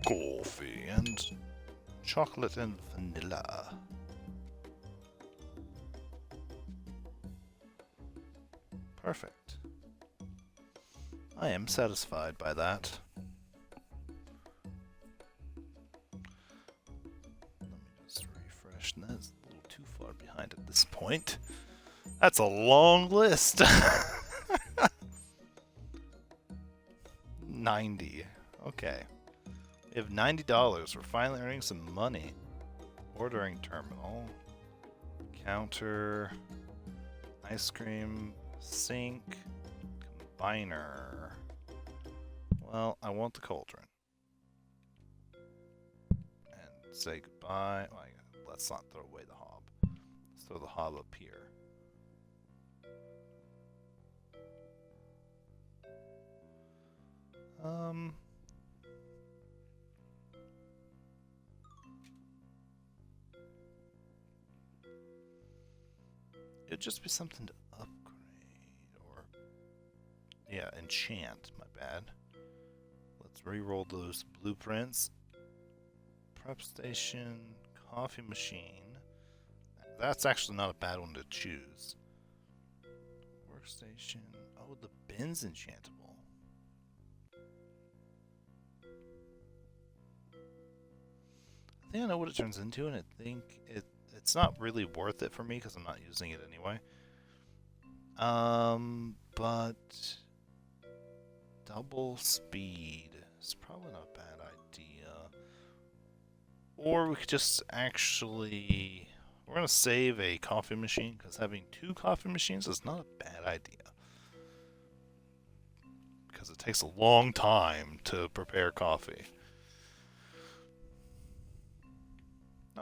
Coffee and chocolate and vanilla. Perfect. I am satisfied by that. Let me just refresh. That's a little too far behind at this point. That's a long list. 90. Okay. We have $90. We're finally earning some money. Ordering terminal. Counter. Ice cream. Sink. Combiner. Well, I want the cauldron. And say goodbye. Well, let's not throw away the hob. Let's throw the hob up here. It'd just be something to upgrade, or yeah, enchant, my bad. Let's re-roll those blueprints. Prep station, coffee machine. That's actually not a bad one to choose. Workstation. Oh, the bin's enchantable. I think I know what it turns into, and I think it's not really worth it for me because I'm not using it anyway. But double speed is probably not a bad idea. Or we could just actually... We're going to save a coffee machine, because having 2 coffee machines is not a bad idea. Because it takes a long time to prepare coffee.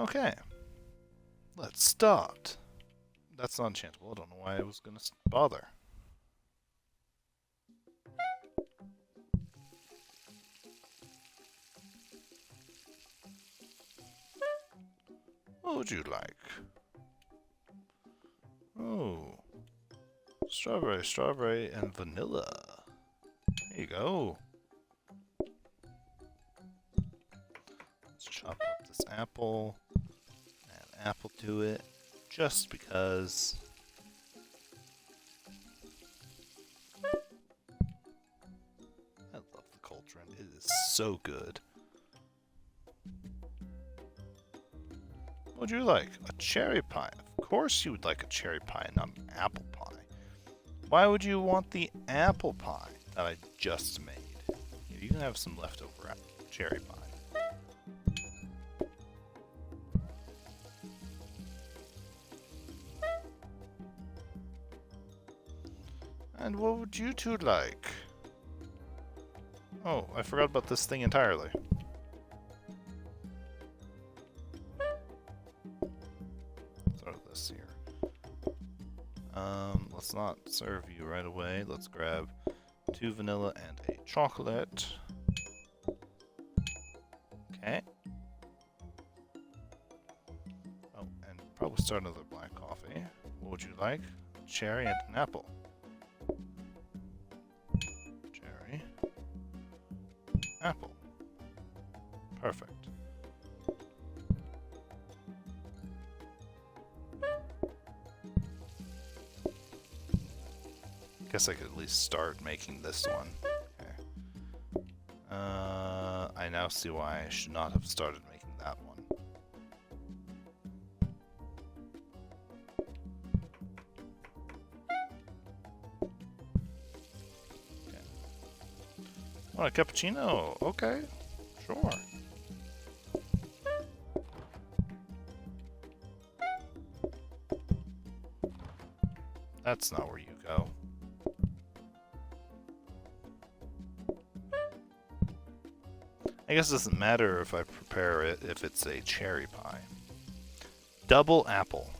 Okay. Let's start. That's not enchantable. I don't know why I was going to bother. What would you like? Oh. Strawberry, strawberry, and vanilla. There you go. Let's chop up this apple. Add apple to it. Just because. I love the cauldron. It is so good. What would you like? A cherry pie. Of course you would like a cherry pie, not an apple pie. Why would you want the apple pie that I just made? You can have some leftover cherry pie. And what would you two like? Oh, I forgot about this thing entirely. Throw this here. Let's not serve you right away. Let's grab 2 vanilla and a chocolate. Okay. Oh, and probably start another black coffee. What would you like? Cherry and an apple. Cherry. Apple. Perfect. Guess I could at least start making this one. Okay. I now see why I should not have started making that one. Okay. Want a cappuccino? Okay, sure. That's not where you go. I guess it doesn't matter if I prepare it if it's a cherry pie. Double apple.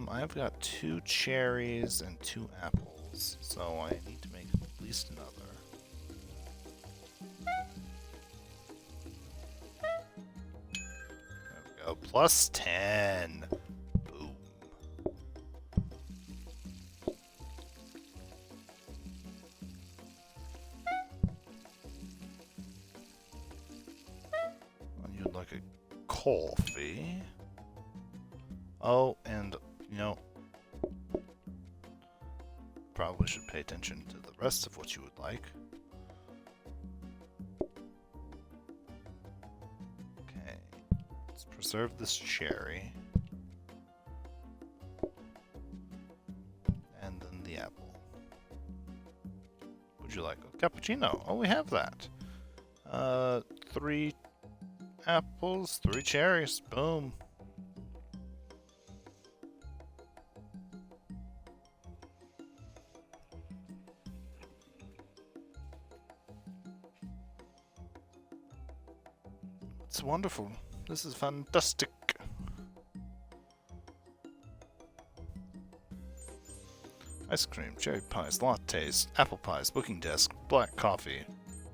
I've got 2 cherries and 2 apples, so I need to make at least another. There we go. Plus 10. Boom. You'd like a coffee. Oh, and, you know, probably should pay attention to the rest of what you would like. Okay, let's preserve this cherry. And then the apple. Would you like a cappuccino? Oh, we have that. 3 apples, 3 cherries. Boom. It's wonderful. This is fantastic. Ice cream, cherry pies, lattes, apple pies, booking desk, black coffee,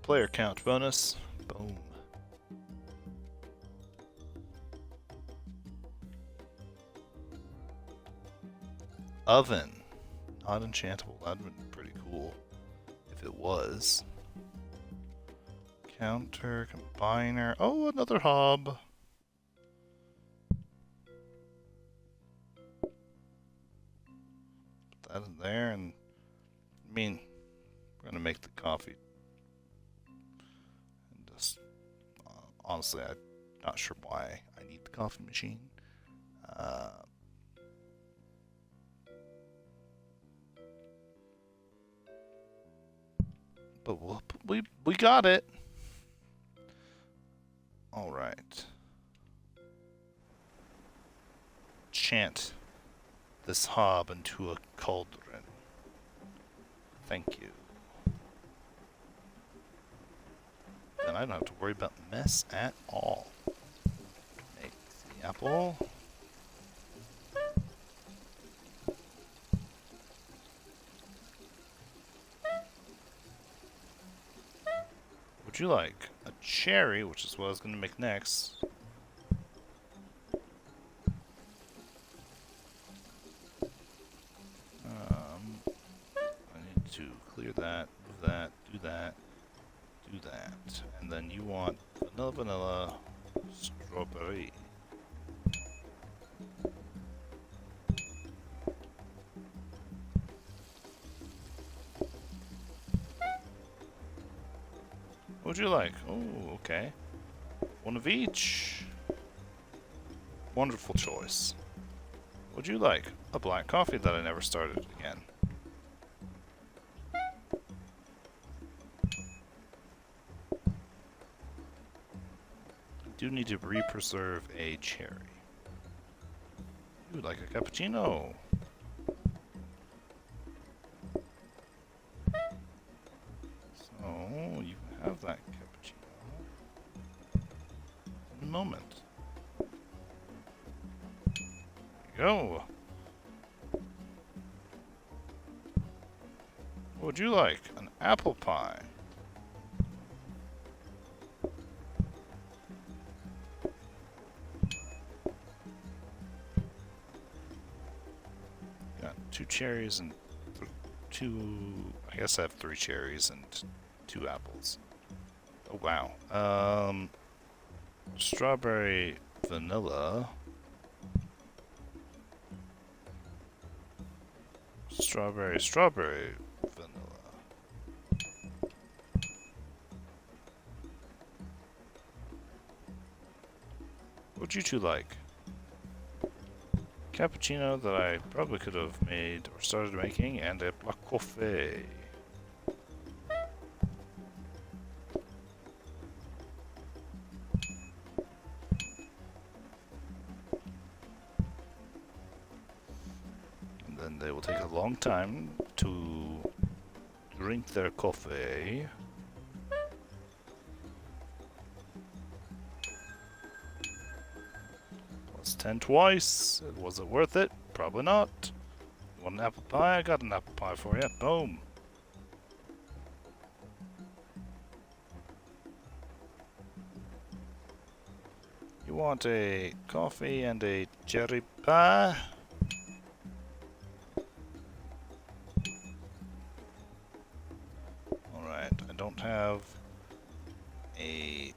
player count bonus. Boom. Oven. Not enchantable. That would be pretty cool if it was. Counter, combiner. Oh, another hob. Put that in there, and I mean, we're gonna make the coffee. And just honestly, I'm not sure why I need the coffee machine. But we got it. All right. Chant this hob into a cauldron. Thank you. Then I don't have to worry about mess at all. Make the apple. Would you like a cherry, which is what I was going to make next? I need to clear that, move that, do that, do that. And then you want vanilla, strawberry. What would you like? Oh, okay. One of each. Wonderful choice. Would you like a black coffee that I never started again? I do need to re-preserve a cherry. You would like a cappuccino. So, you have that cappuccino. In a moment. There you go. What would you like? An apple pie. Got 2 cherries and 2... I guess I have 3 cherries and 2 apples. Oh, wow. Strawberry vanilla. Strawberry vanilla. What'd you two like? Cappuccino that I probably could have made or started making, and a black coffee. And then they will take a long time to drink their coffee. Plus 10 twice. Was it worth it? Probably not. You want an apple pie? I got an apple pie for you. Boom. You want a coffee and a cherry pie? Alright, I don't have a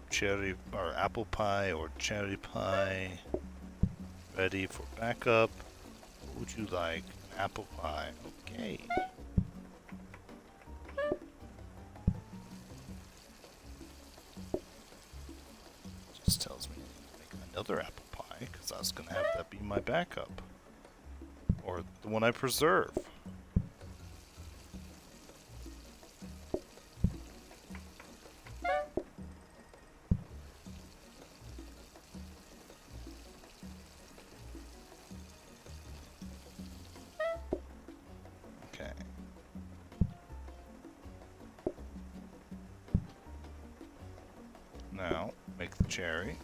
cherry or apple pie or cherry pie ready for backup. What would you like? An apple pie. Okay. Just tells me to make another apple pie because I was going to have that be my backup. Or the one I preserve. Okay. Now, make the cherry.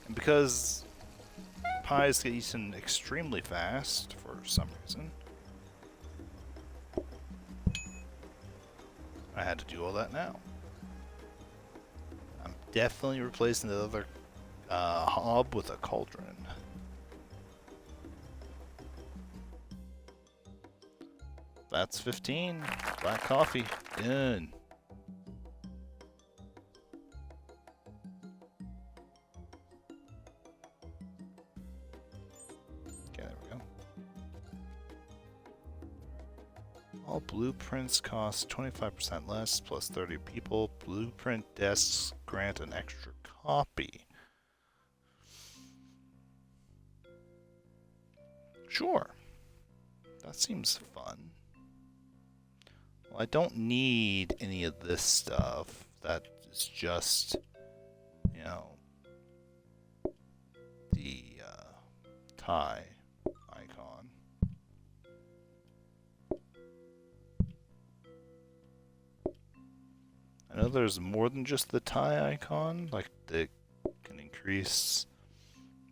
And because pies get eaten extremely fast for some reason, I had to do all that now. I'm definitely replacing the other hob with a cauldron. That's 15. Black coffee. Done. Okay, there we go. All blueprints cost 25% less, plus 30 people. Blueprint desks grant an extra copy. Sure. That seems fun. Well, I don't need any of this stuff. That is just, you know, the tie icon. I know there's more than just the tie icon, like they can increase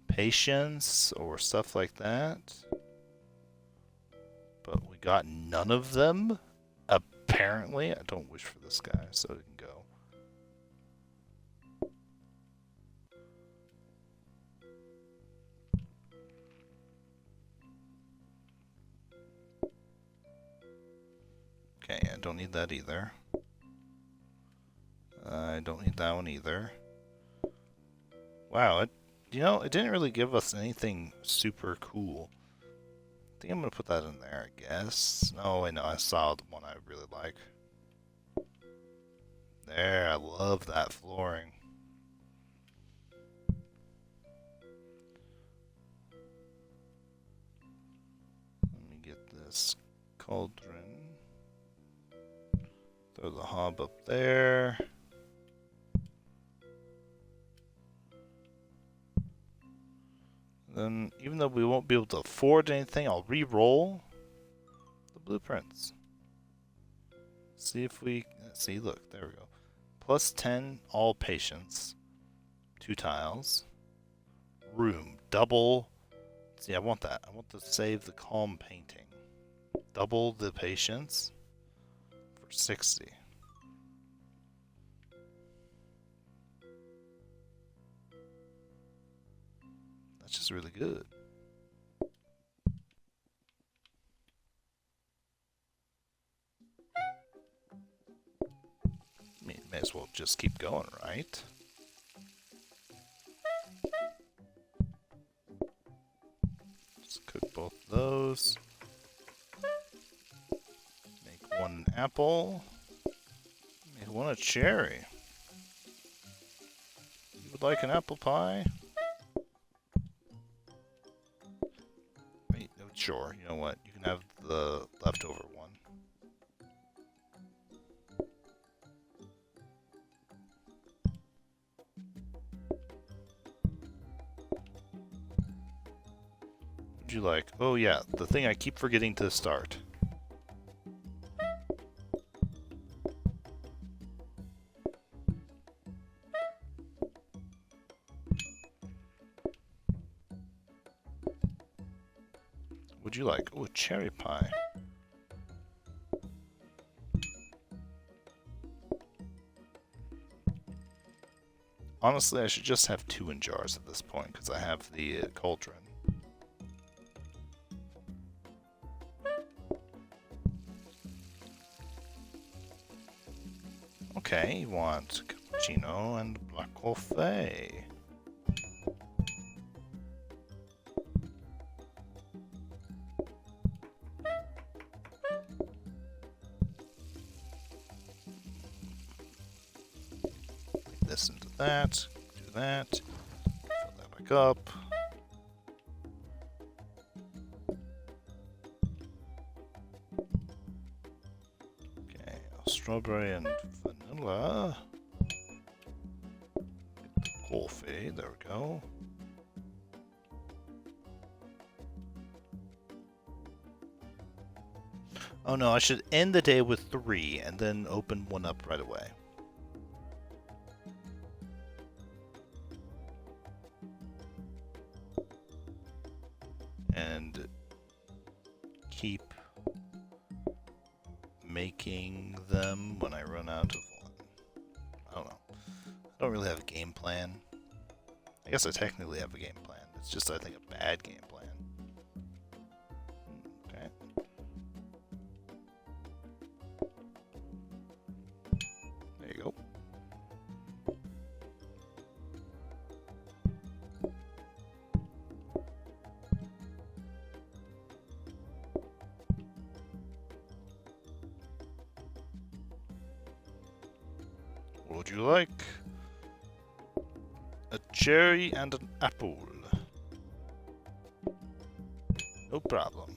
patience or stuff like that. But we got none of them, apparently. I don't wish for this guy, so he can go. Okay, I don't need that either. I don't need that one either. Wow, it didn't really give us anything super cool. I think I'm gonna put that in there, I guess. Oh, I know, I saw the one I really like. There, I love that flooring. Let me get this cauldron. Throw the hob up there. Then, even though we won't be able to afford anything, I'll re-roll the blueprints. See if we... See, look, there we go. Plus 10, all patience. 2 tiles. Room, double... See, I want that. I want to save the calm painting. Double the patience for 60. That's just really good. May as well just keep going, right? Just cook both those. Make one apple. Make one a cherry. You would like an apple pie? Wait, no, sure. You know what? You can have the leftover one. Would you like? Oh yeah, the thing I keep forgetting to start. Would you like? Oh, cherry pie. Honestly, I should just have 2 in jars at this point, because I have the cauldron. Okay, you want cappuccino and black coffee. Make this into that, do that, fill that back up. Okay, strawberry and vanilla. Coffee, there we go. Oh no, I should end the day with 3 and then open one up right away. And keep making them when I run out of one. I don't know. I don't really have a game plan. I guess I technically have a game plan. It's just, I think, a bad game plan. Okay. would you like? A cherry and an apple. No problem.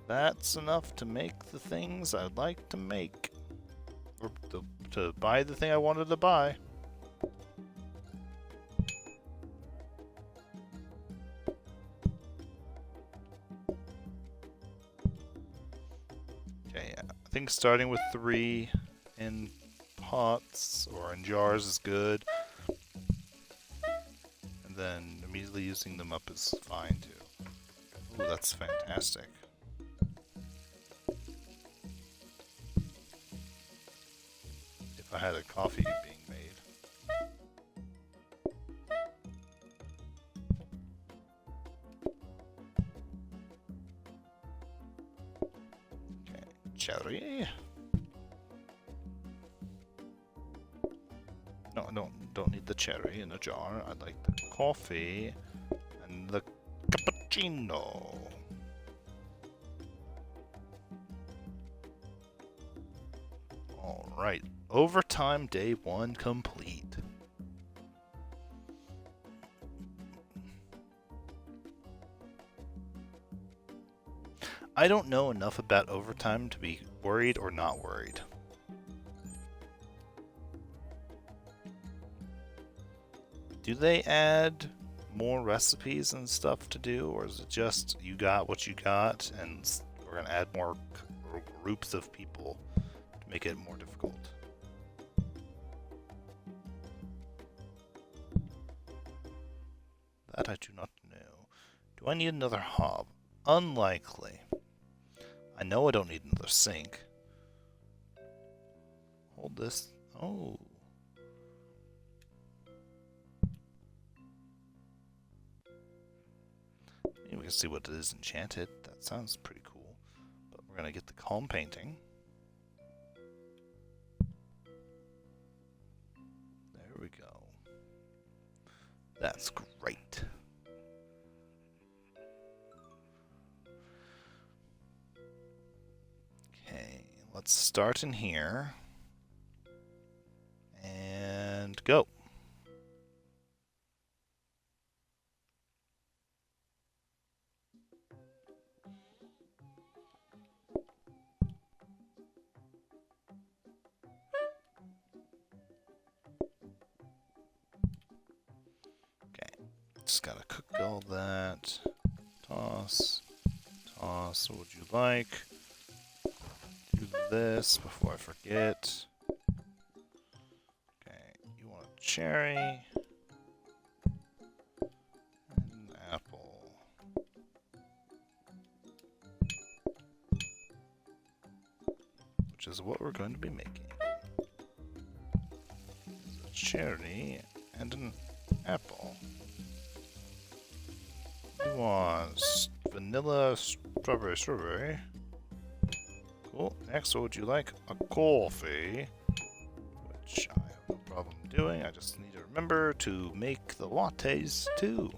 That's enough to make the things I'd like to make. Or to buy the thing I wanted to buy. Okay, yeah. I think starting with 3 in pots or in jars is good. And then immediately using them up is fine too. Ooh, that's fantastic. If I had a coffee being made. Okay, cherry. No, don't need the cherry in a jar. I'd like the coffee and the cappuccino. Alright, overtime day 1 complete. I don't know enough about overtime to be worried or not worried. Do they add more recipes and stuff to do, or is it just you got what you got and we're going to add more groups of people to make it more difficult? That I do not know. Do I need another hob? Unlikely. I know I don't need another sink. Hold this. Oh. Maybe we can see what it is enchanted. That sounds pretty cool. But we're going to get the calm painting. There we go. That's great. Okay, let's start in here. And go. Just gotta cook all that. Toss. Toss. What would you like? Do this before I forget. Okay, you want a cherry. And an apple. Which is what we're going to be making. A cherry and an apple. You want vanilla, strawberry. Cool. Next, what would you like? A coffee. Which I have no problem doing. I just need to remember to make the lattes too.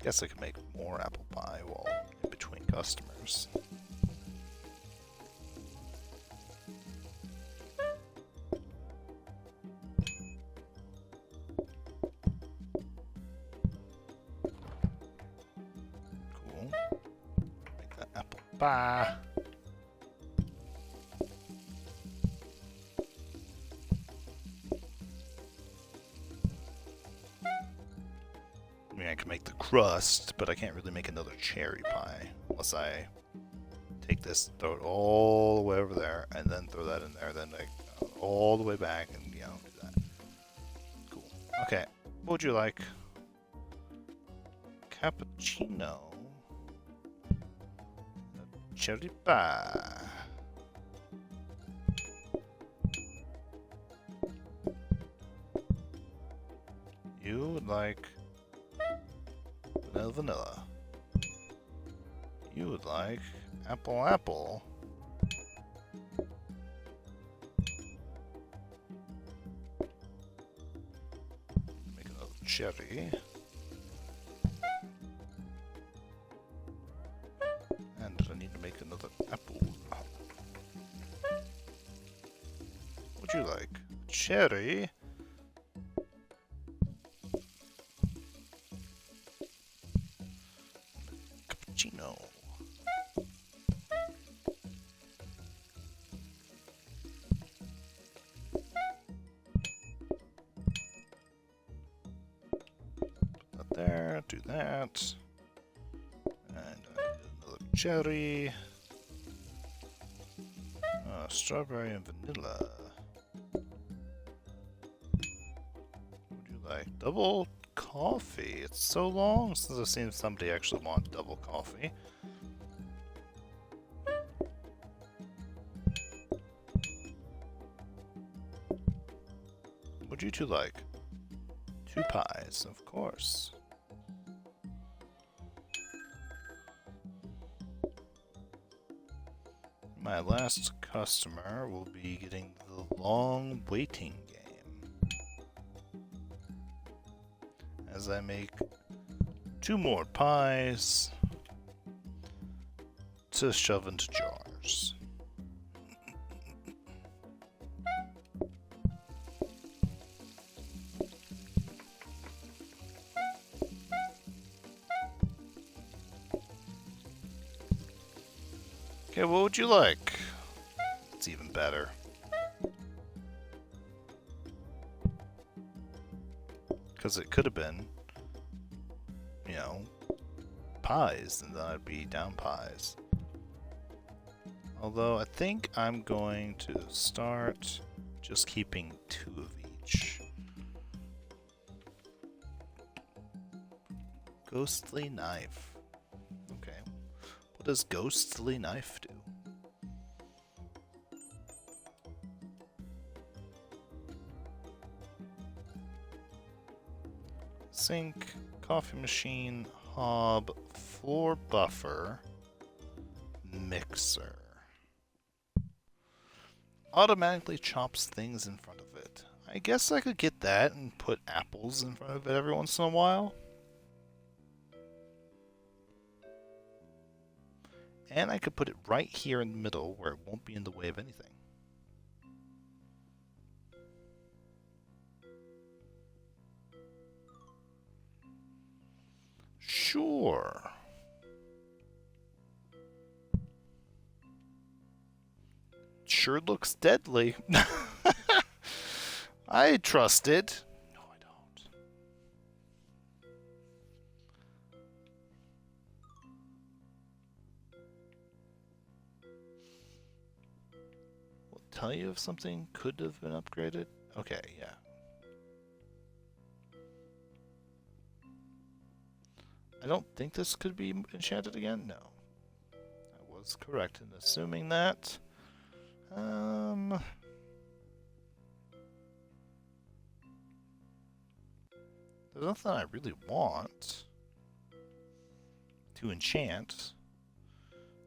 Guess I could make more apple pie while in between customers. Cool. Make that apple pie. I mean, I can make the crust, but I can't really make another cherry pie unless I take this, throw it all the way over there, and then throw that in there, then like all the way back, and you know, do that. Cool. Okay, what would you like? Cappuccino. Cherry pie. You would like vanilla. You would like apple. cherry. And I need to make another apple. What would you like? Cherry? Cappuccino. Put that there, do that. And I need another cherry. Strawberry and vanilla. What would you like? Double coffee. It's so long since I've seen somebody actually want double coffee. What would you two like? 2 pies, of course. My last customer will be getting the long waiting game. As I make 2 more pies to shove into jars. Okay, what would you like? It's even better. Because it could have been, you know, pies, and then I'd be down pies. Although I think I'm going to start just keeping 2 of each. Ghostly knife. Okay. What does ghostly knife do? Sink, coffee machine, hob, floor buffer, mixer. Automatically chops things in front of it. I guess I could get that and put apples in front of it every once in a while. And I could put it right here in the middle where it won't be in the way of anything. Sure. Sure looks deadly. I trust it. No, I don't. Will tell you if something could have been upgraded. Okay, yeah. I don't think this could be enchanted again. No. I was correct in assuming that. There's nothing I really want to enchant.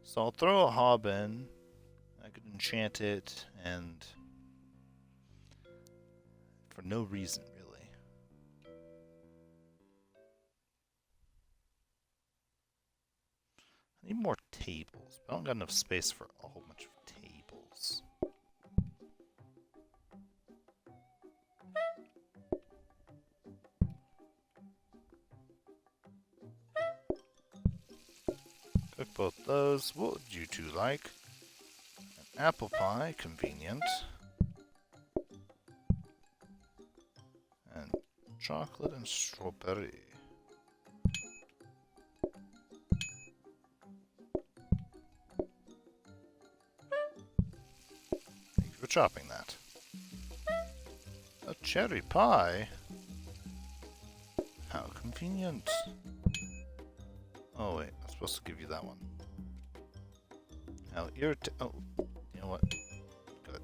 So I'll throw a hob in. I could enchant it, and for no reason, really. I need more tables, but I don't got enough space for a whole bunch of tables. Cook both those. What would you two like? An apple pie, convenient. And chocolate and strawberry. Thank you for chopping that. A cherry pie? How convenient. Oh wait, I'm supposed to give you that one. How irritating. Oh, you know what? Good.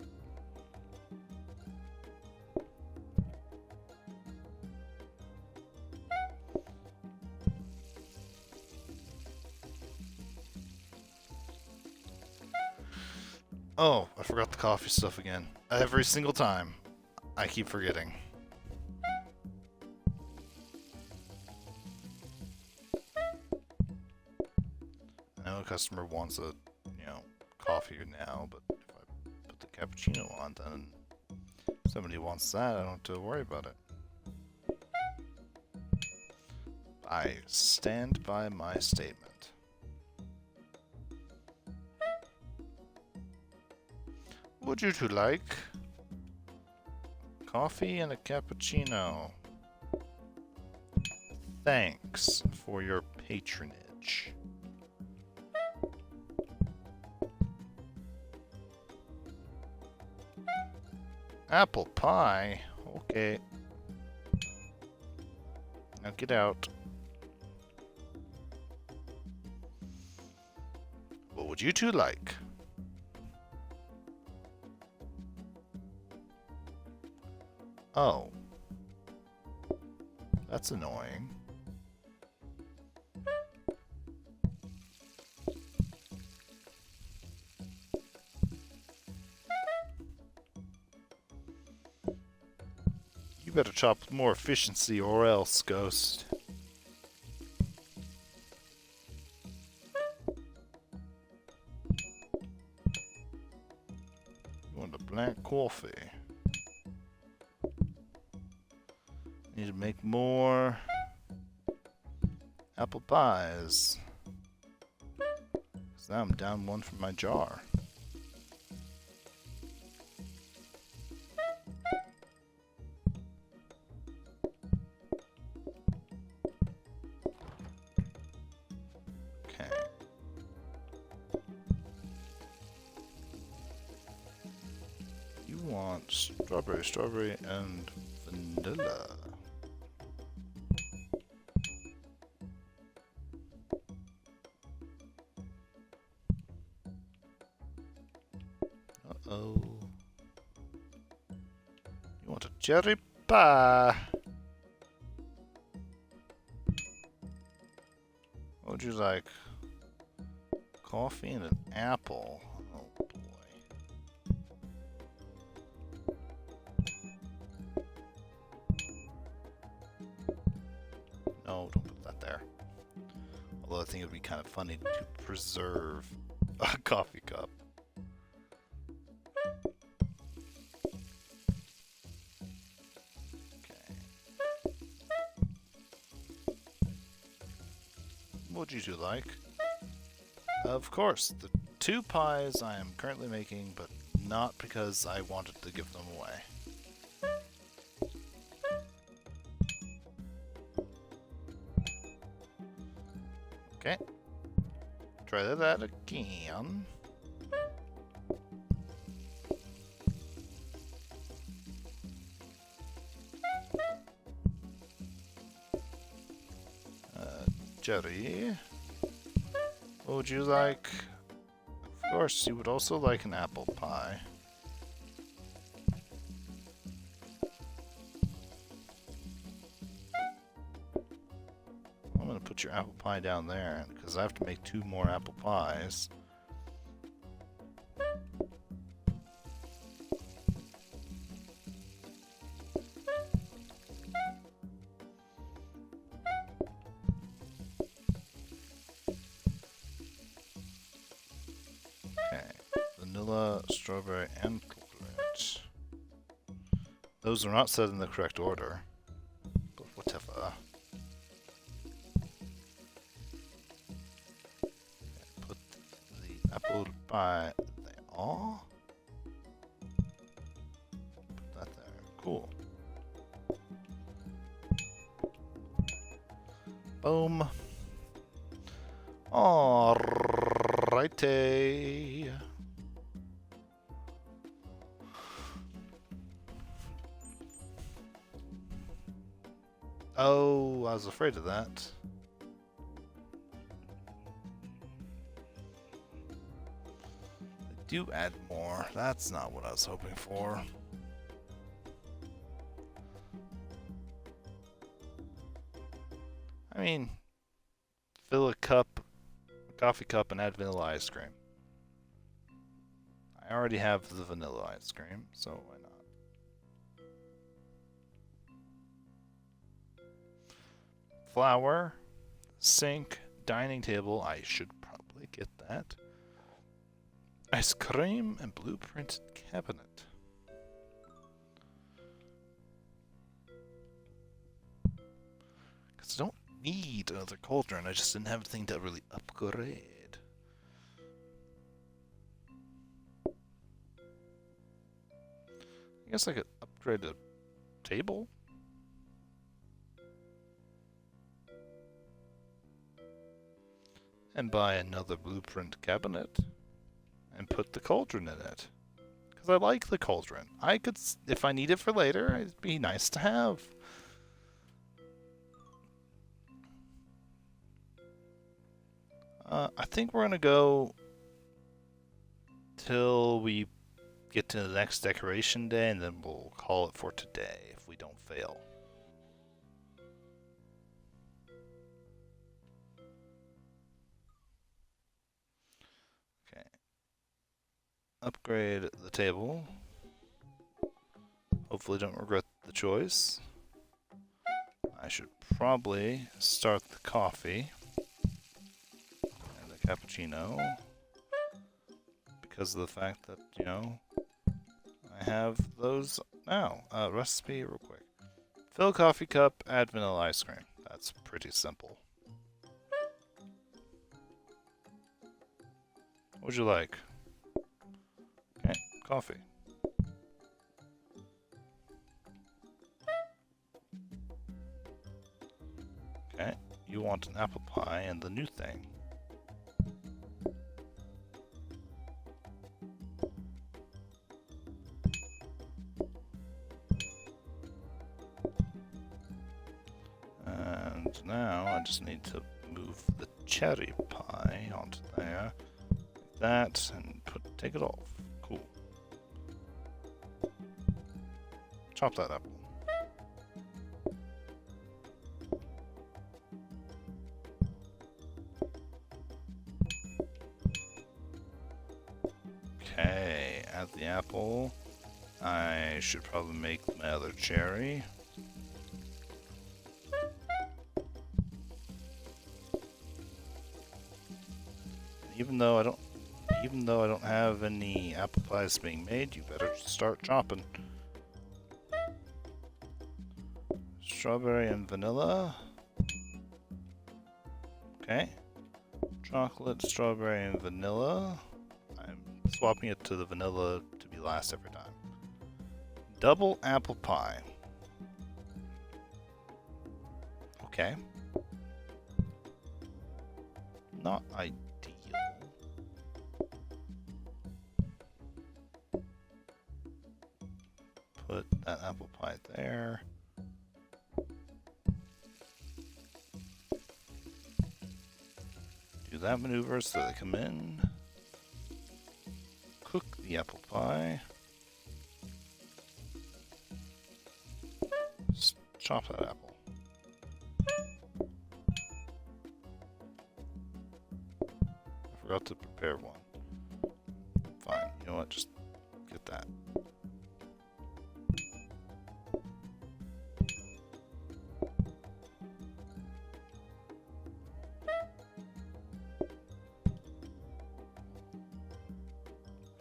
Oh, I forgot the coffee stuff again. Every single time. I keep forgetting. know a customer wants a, coffee now, but if I put the cappuccino on, then if somebody wants that, I don't have to worry about it. I stand by my statement. Would you two like coffee and a cappuccino? Thanks for your patronage. Apple pie? Okay. Now get out. What would you two like? Oh. That's annoying. You better chop with more efficiency or else, Ghost. You want a black coffee? Need to make more apple pies. Because now I'm down one from my jar. Okay. You want strawberry, and vanilla. Uh-oh. You want a cherry pie? What would you like? Coffee and an apple. Oh boy. No, don't put that there. Although I think it would be kind of funny to preserve a coffee cup. What would you two like? Of course, the 2 pies I am currently making, but not because I wanted to give them away. Okay. Try that again. Jerry, what would you like? Of course, you would also like an apple pie. I'm gonna put your apple pie down there, because I have to make 2 more apple pies. Vanilla, strawberry, and chocolate. Those are not said in the correct order, but whatever. Put the apple pie there. Put that there. Cool. Boom. Alrighty. Oh, I was afraid of that. They do add more. That's not what I was hoping for. I mean, fill a coffee cup, and add vanilla ice cream. I already have the vanilla ice cream, so why not? Flour, sink, dining table. I should probably get that. Ice cream and blueprinted cabinet. Because I don't need another cauldron, I just didn't have anything to really upgrade. I guess I could upgrade a table? And buy another blueprint cabinet. And put the cauldron in it. Because I like the cauldron. I could, if I need it for later, it'd be nice to have. I think we're gonna go till we get to the next decoration day, and then we'll call it for today if we don't fail. Okay. Upgrade the table. Hopefully don't regret the choice. I should probably start the coffee and the cappuccino because of the fact that, you know, I have those now. Recipe real quick. Fill coffee cup, add vanilla ice cream. That's pretty simple. What would you like? Okay, coffee. Okay, you want an apple pie and the new thing. And now I just need to move the cherry pie onto there. Like that, and take it off. Cool. Chop that apple. Okay, add the apple. I should probably make my other cherry. Even though I don't have any apple pies being made, you better start chopping. Strawberry and vanilla. Okay. Chocolate, strawberry, and vanilla. I'm swapping it to the vanilla to be last every time. Double apple pie. Okay. Not ideal. Put that apple pie there. Do that maneuver so they come in. Cook the apple pie. Just chop that apple. I forgot to prepare one. Fine, you know what, just get that.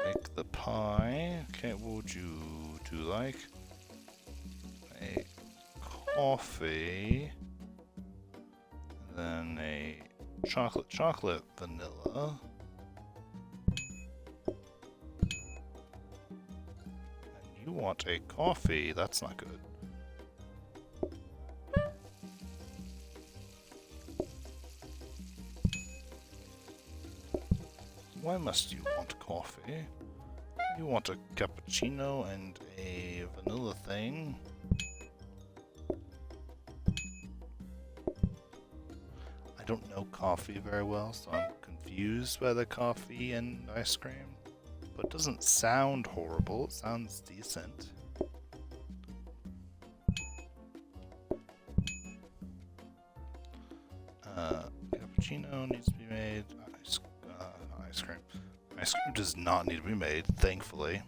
Make the pie. Okay, what would you do like? A coffee. And then a chocolate vanilla. And you want a coffee. That's not good. Why must you want coffee? You want a cappuccino and a vanilla thing. I don't know coffee very well, so I'm confused by the coffee and ice cream. But it doesn't sound horrible, it sounds decent. Cappuccino needs to be made. Ice cream. Ice cream does not need to be made, thankfully.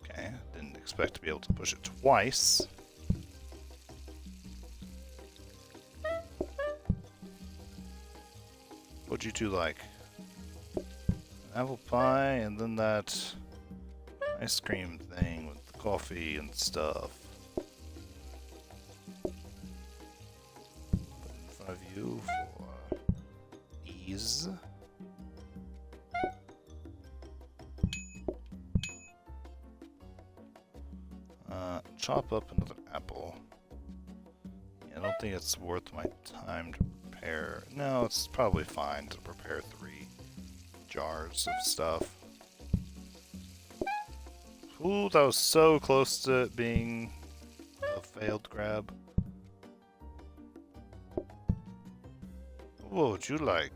Okay, didn't expect to be able to push it twice. would you two like? Apple pie and then that ice cream thing with the coffee and stuff. Put in front of you for ease. Chop up another apple. Yeah, I don't think it's worth my time to prepare. No, it's probably fine to prepare 3 jars of stuff. Ooh, that was so close to it being a failed grab. What would you like?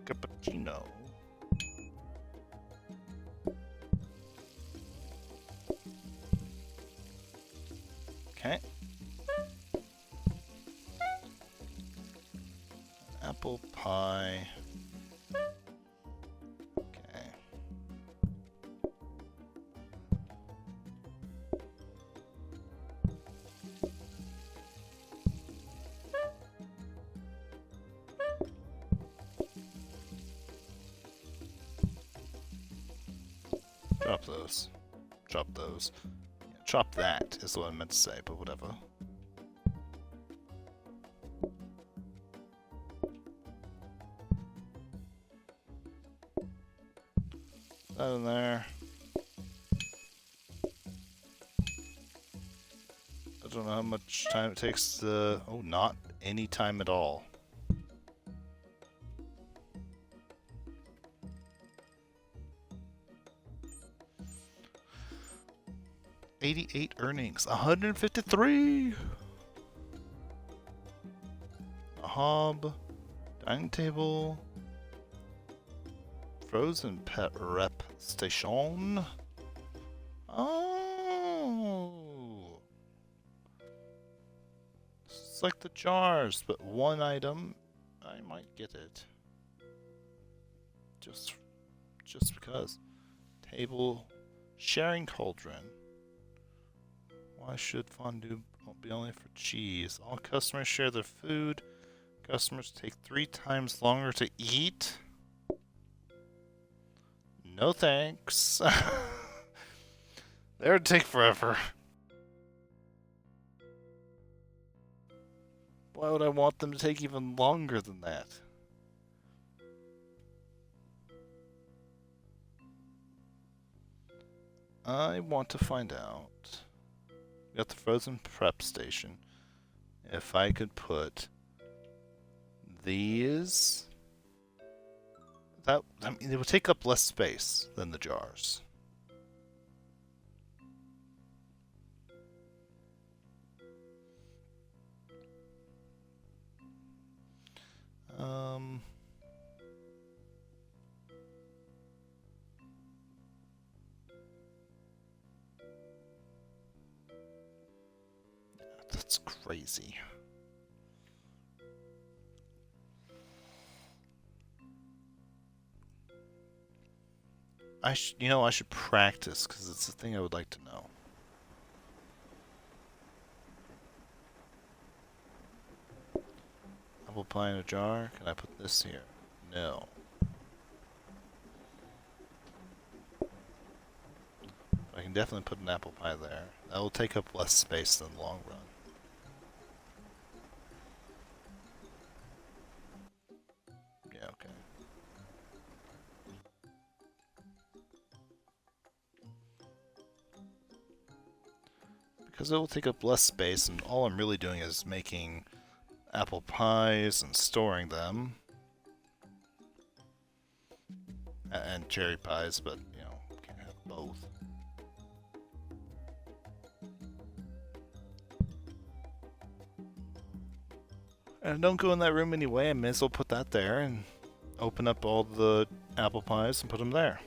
Cappuccino. Okay. Apple pie. Okay. Chop those. Chop those. Yeah, chop that is what I meant to say, but whatever. That in there. I don't know how much time it takes to... Oh, not any time at all. $88 earnings. 153! A hob. Dining table. Frozen pet rep station. Oh! It's like the jars, but one item. I might get it. Just because. Table. Sharing cauldron. Why should fondue be only for cheese? All customers share their food. Customers take 3 times longer to eat. No thanks. They would take forever. Why would I want them to take even longer than that? I want to find out. We got the frozen prep station. If I could put these... I mean, it would take up less space than the jars. That's crazy. I should practice because it's a thing I would like to know. Apple pie in a jar. Can I put this here? No. I can definitely put an apple pie there. That will take up less space in the long run. Yeah, okay. Because it will take up less space, and all I'm really doing is making apple pies and storing them. And cherry pies, but, you know, can't have both. And don't go in that room anyway, I may as well put that there and open up all the apple pies and put them there.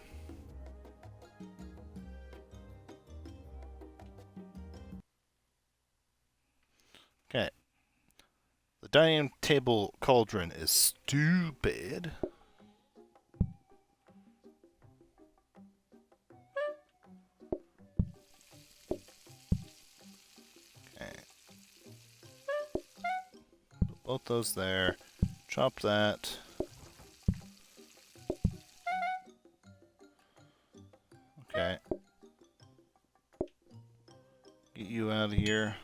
Okay. The dining table cauldron is stupid. Both those there. Chop that. you out of here.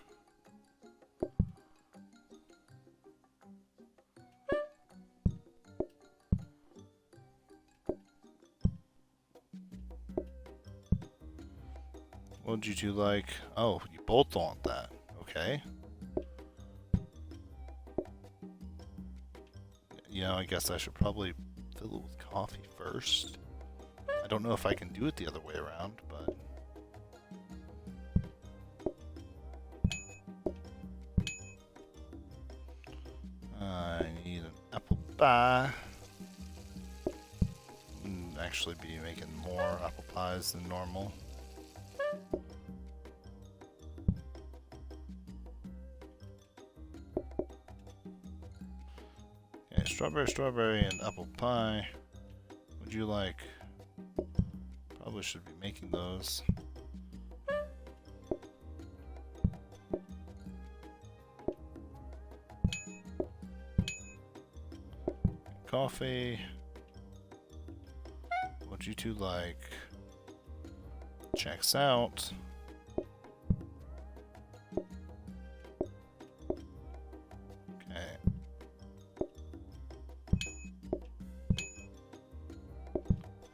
What would you two like? Oh, you both want that. Okay. You know, I guess I should probably fill it with coffee first. I don't know if I can do it the other way around, but... I need an apple pie. Actually be making more apple pies than normal. Okay, strawberry, and apple pie. Would you like? Probably should be making those. Coffee. What you two like? Checks out. Okay.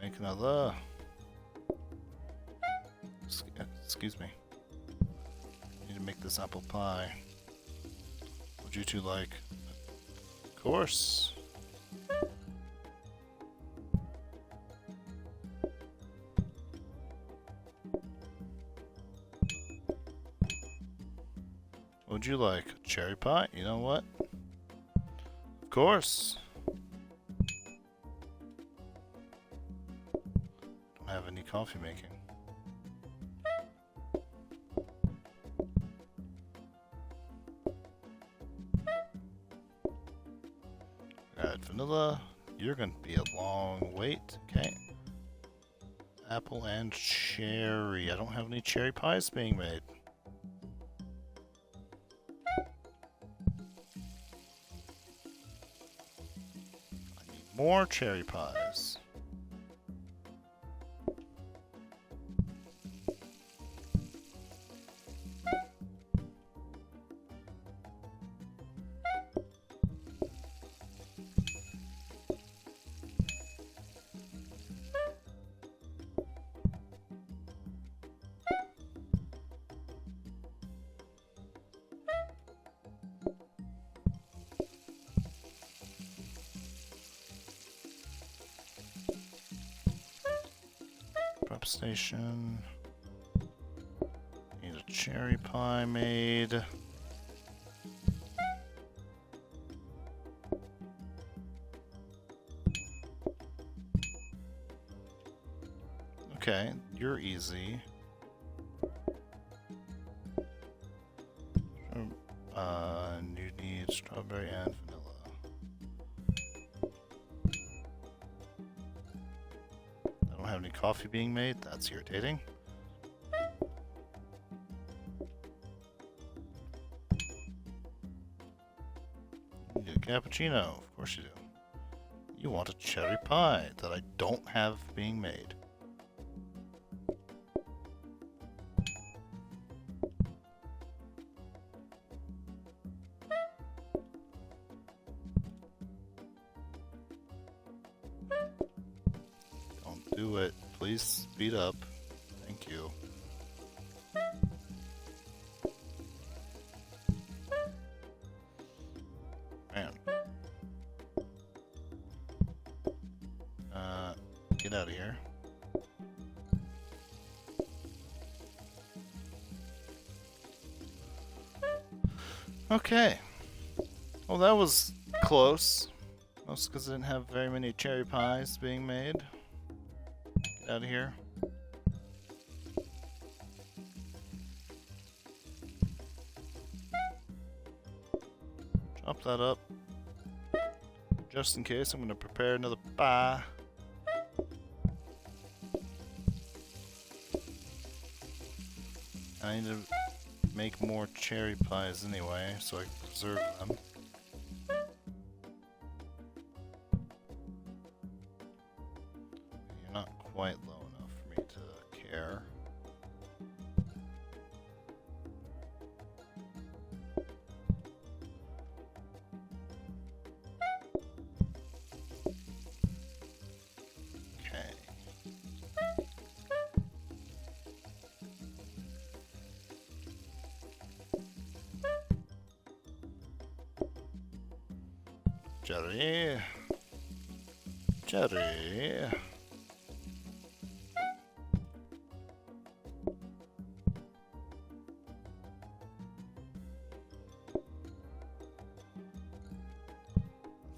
Make another. Excuse me. Need to make this apple pie. What you two like? Of course. Would you like cherry pie? You know what? Of course. Don't have any coffee making. Add vanilla. You're gonna be a long wait. Okay. Apple and cherry. I don't have any cherry pies being made. More cherry pies. Prep station. Need a cherry pie made. Okay, you're easy. And you need strawberry and vanilla. I don't have any coffee being made. That's irritating. You need a cappuccino. Of course you do. You want a cherry pie that I don't have being made. Don't do it. Please speed up. Thank you. Man. Get out of here. Okay. Well, that was close. Most because I didn't have very many cherry pies being made. Get out of here. Chop that up. Just in case, I'm going to prepare another pie. I need to make more cherry pies anyway, so I can preserve them. You're not quite low enough for me to care. Jerry. Jerry. I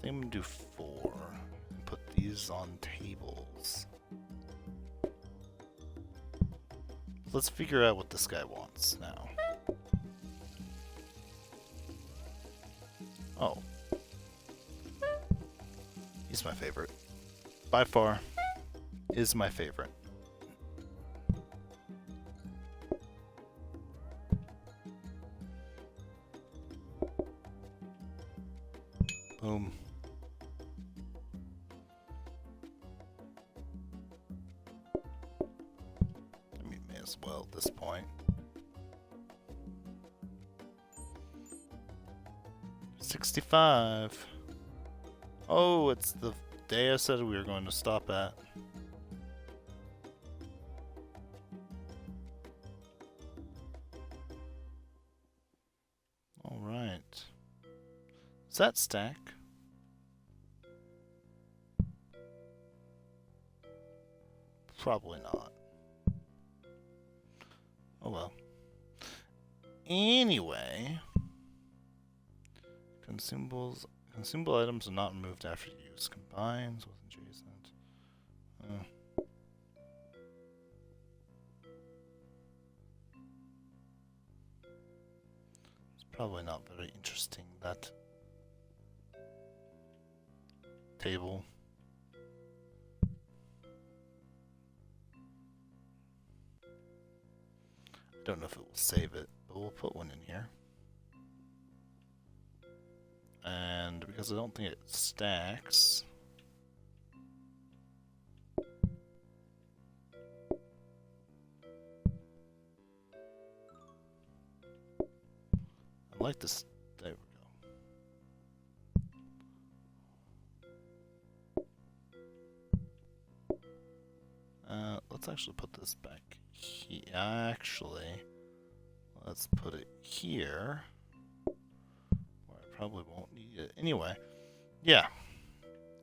think I'm gonna do 4 and put these on tables. Let's figure out what this guy wants now. Oh. He's my favorite. By far, is my favorite. Boom. I mean, may as well at this point. 65. Oh, it's the day I said we were going to stop at. All right. Does that stack? Probably not. Oh well. Anyway, consumables. Consumable items are not removed after use. Combines with adjacent. It's probably not very interesting, that table. I don't know if it will save it, but we'll put one in here. And because I don't think it stacks, I like this. There we go. Let's actually put this back here. Actually, let's put it here. Probably won't need it. Anyway, yeah.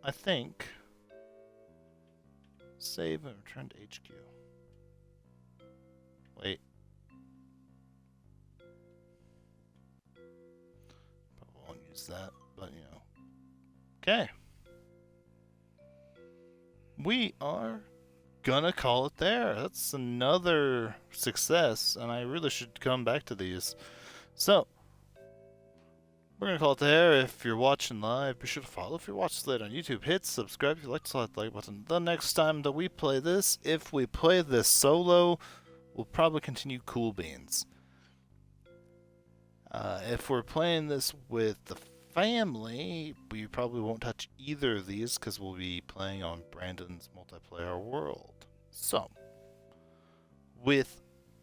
I think save and return to HQ. Wait. Probably won't use that, but you know. Okay. We are gonna call it there. That's another success, and I really should come back to these. So, we're going to call it there. If you're watching live, be sure to follow. If you're watching later on YouTube, hit subscribe. If you like to select the like button. The next time that we play this, if we play this solo, we'll probably continue Cool Beans. If we're playing this with the family, we probably won't touch either of these because we'll be playing on Brandon's multiplayer world. So, with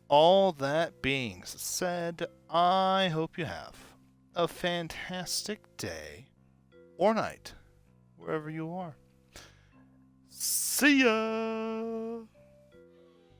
all that being said, I hope you have a fantastic day or night, wherever you are. See ya!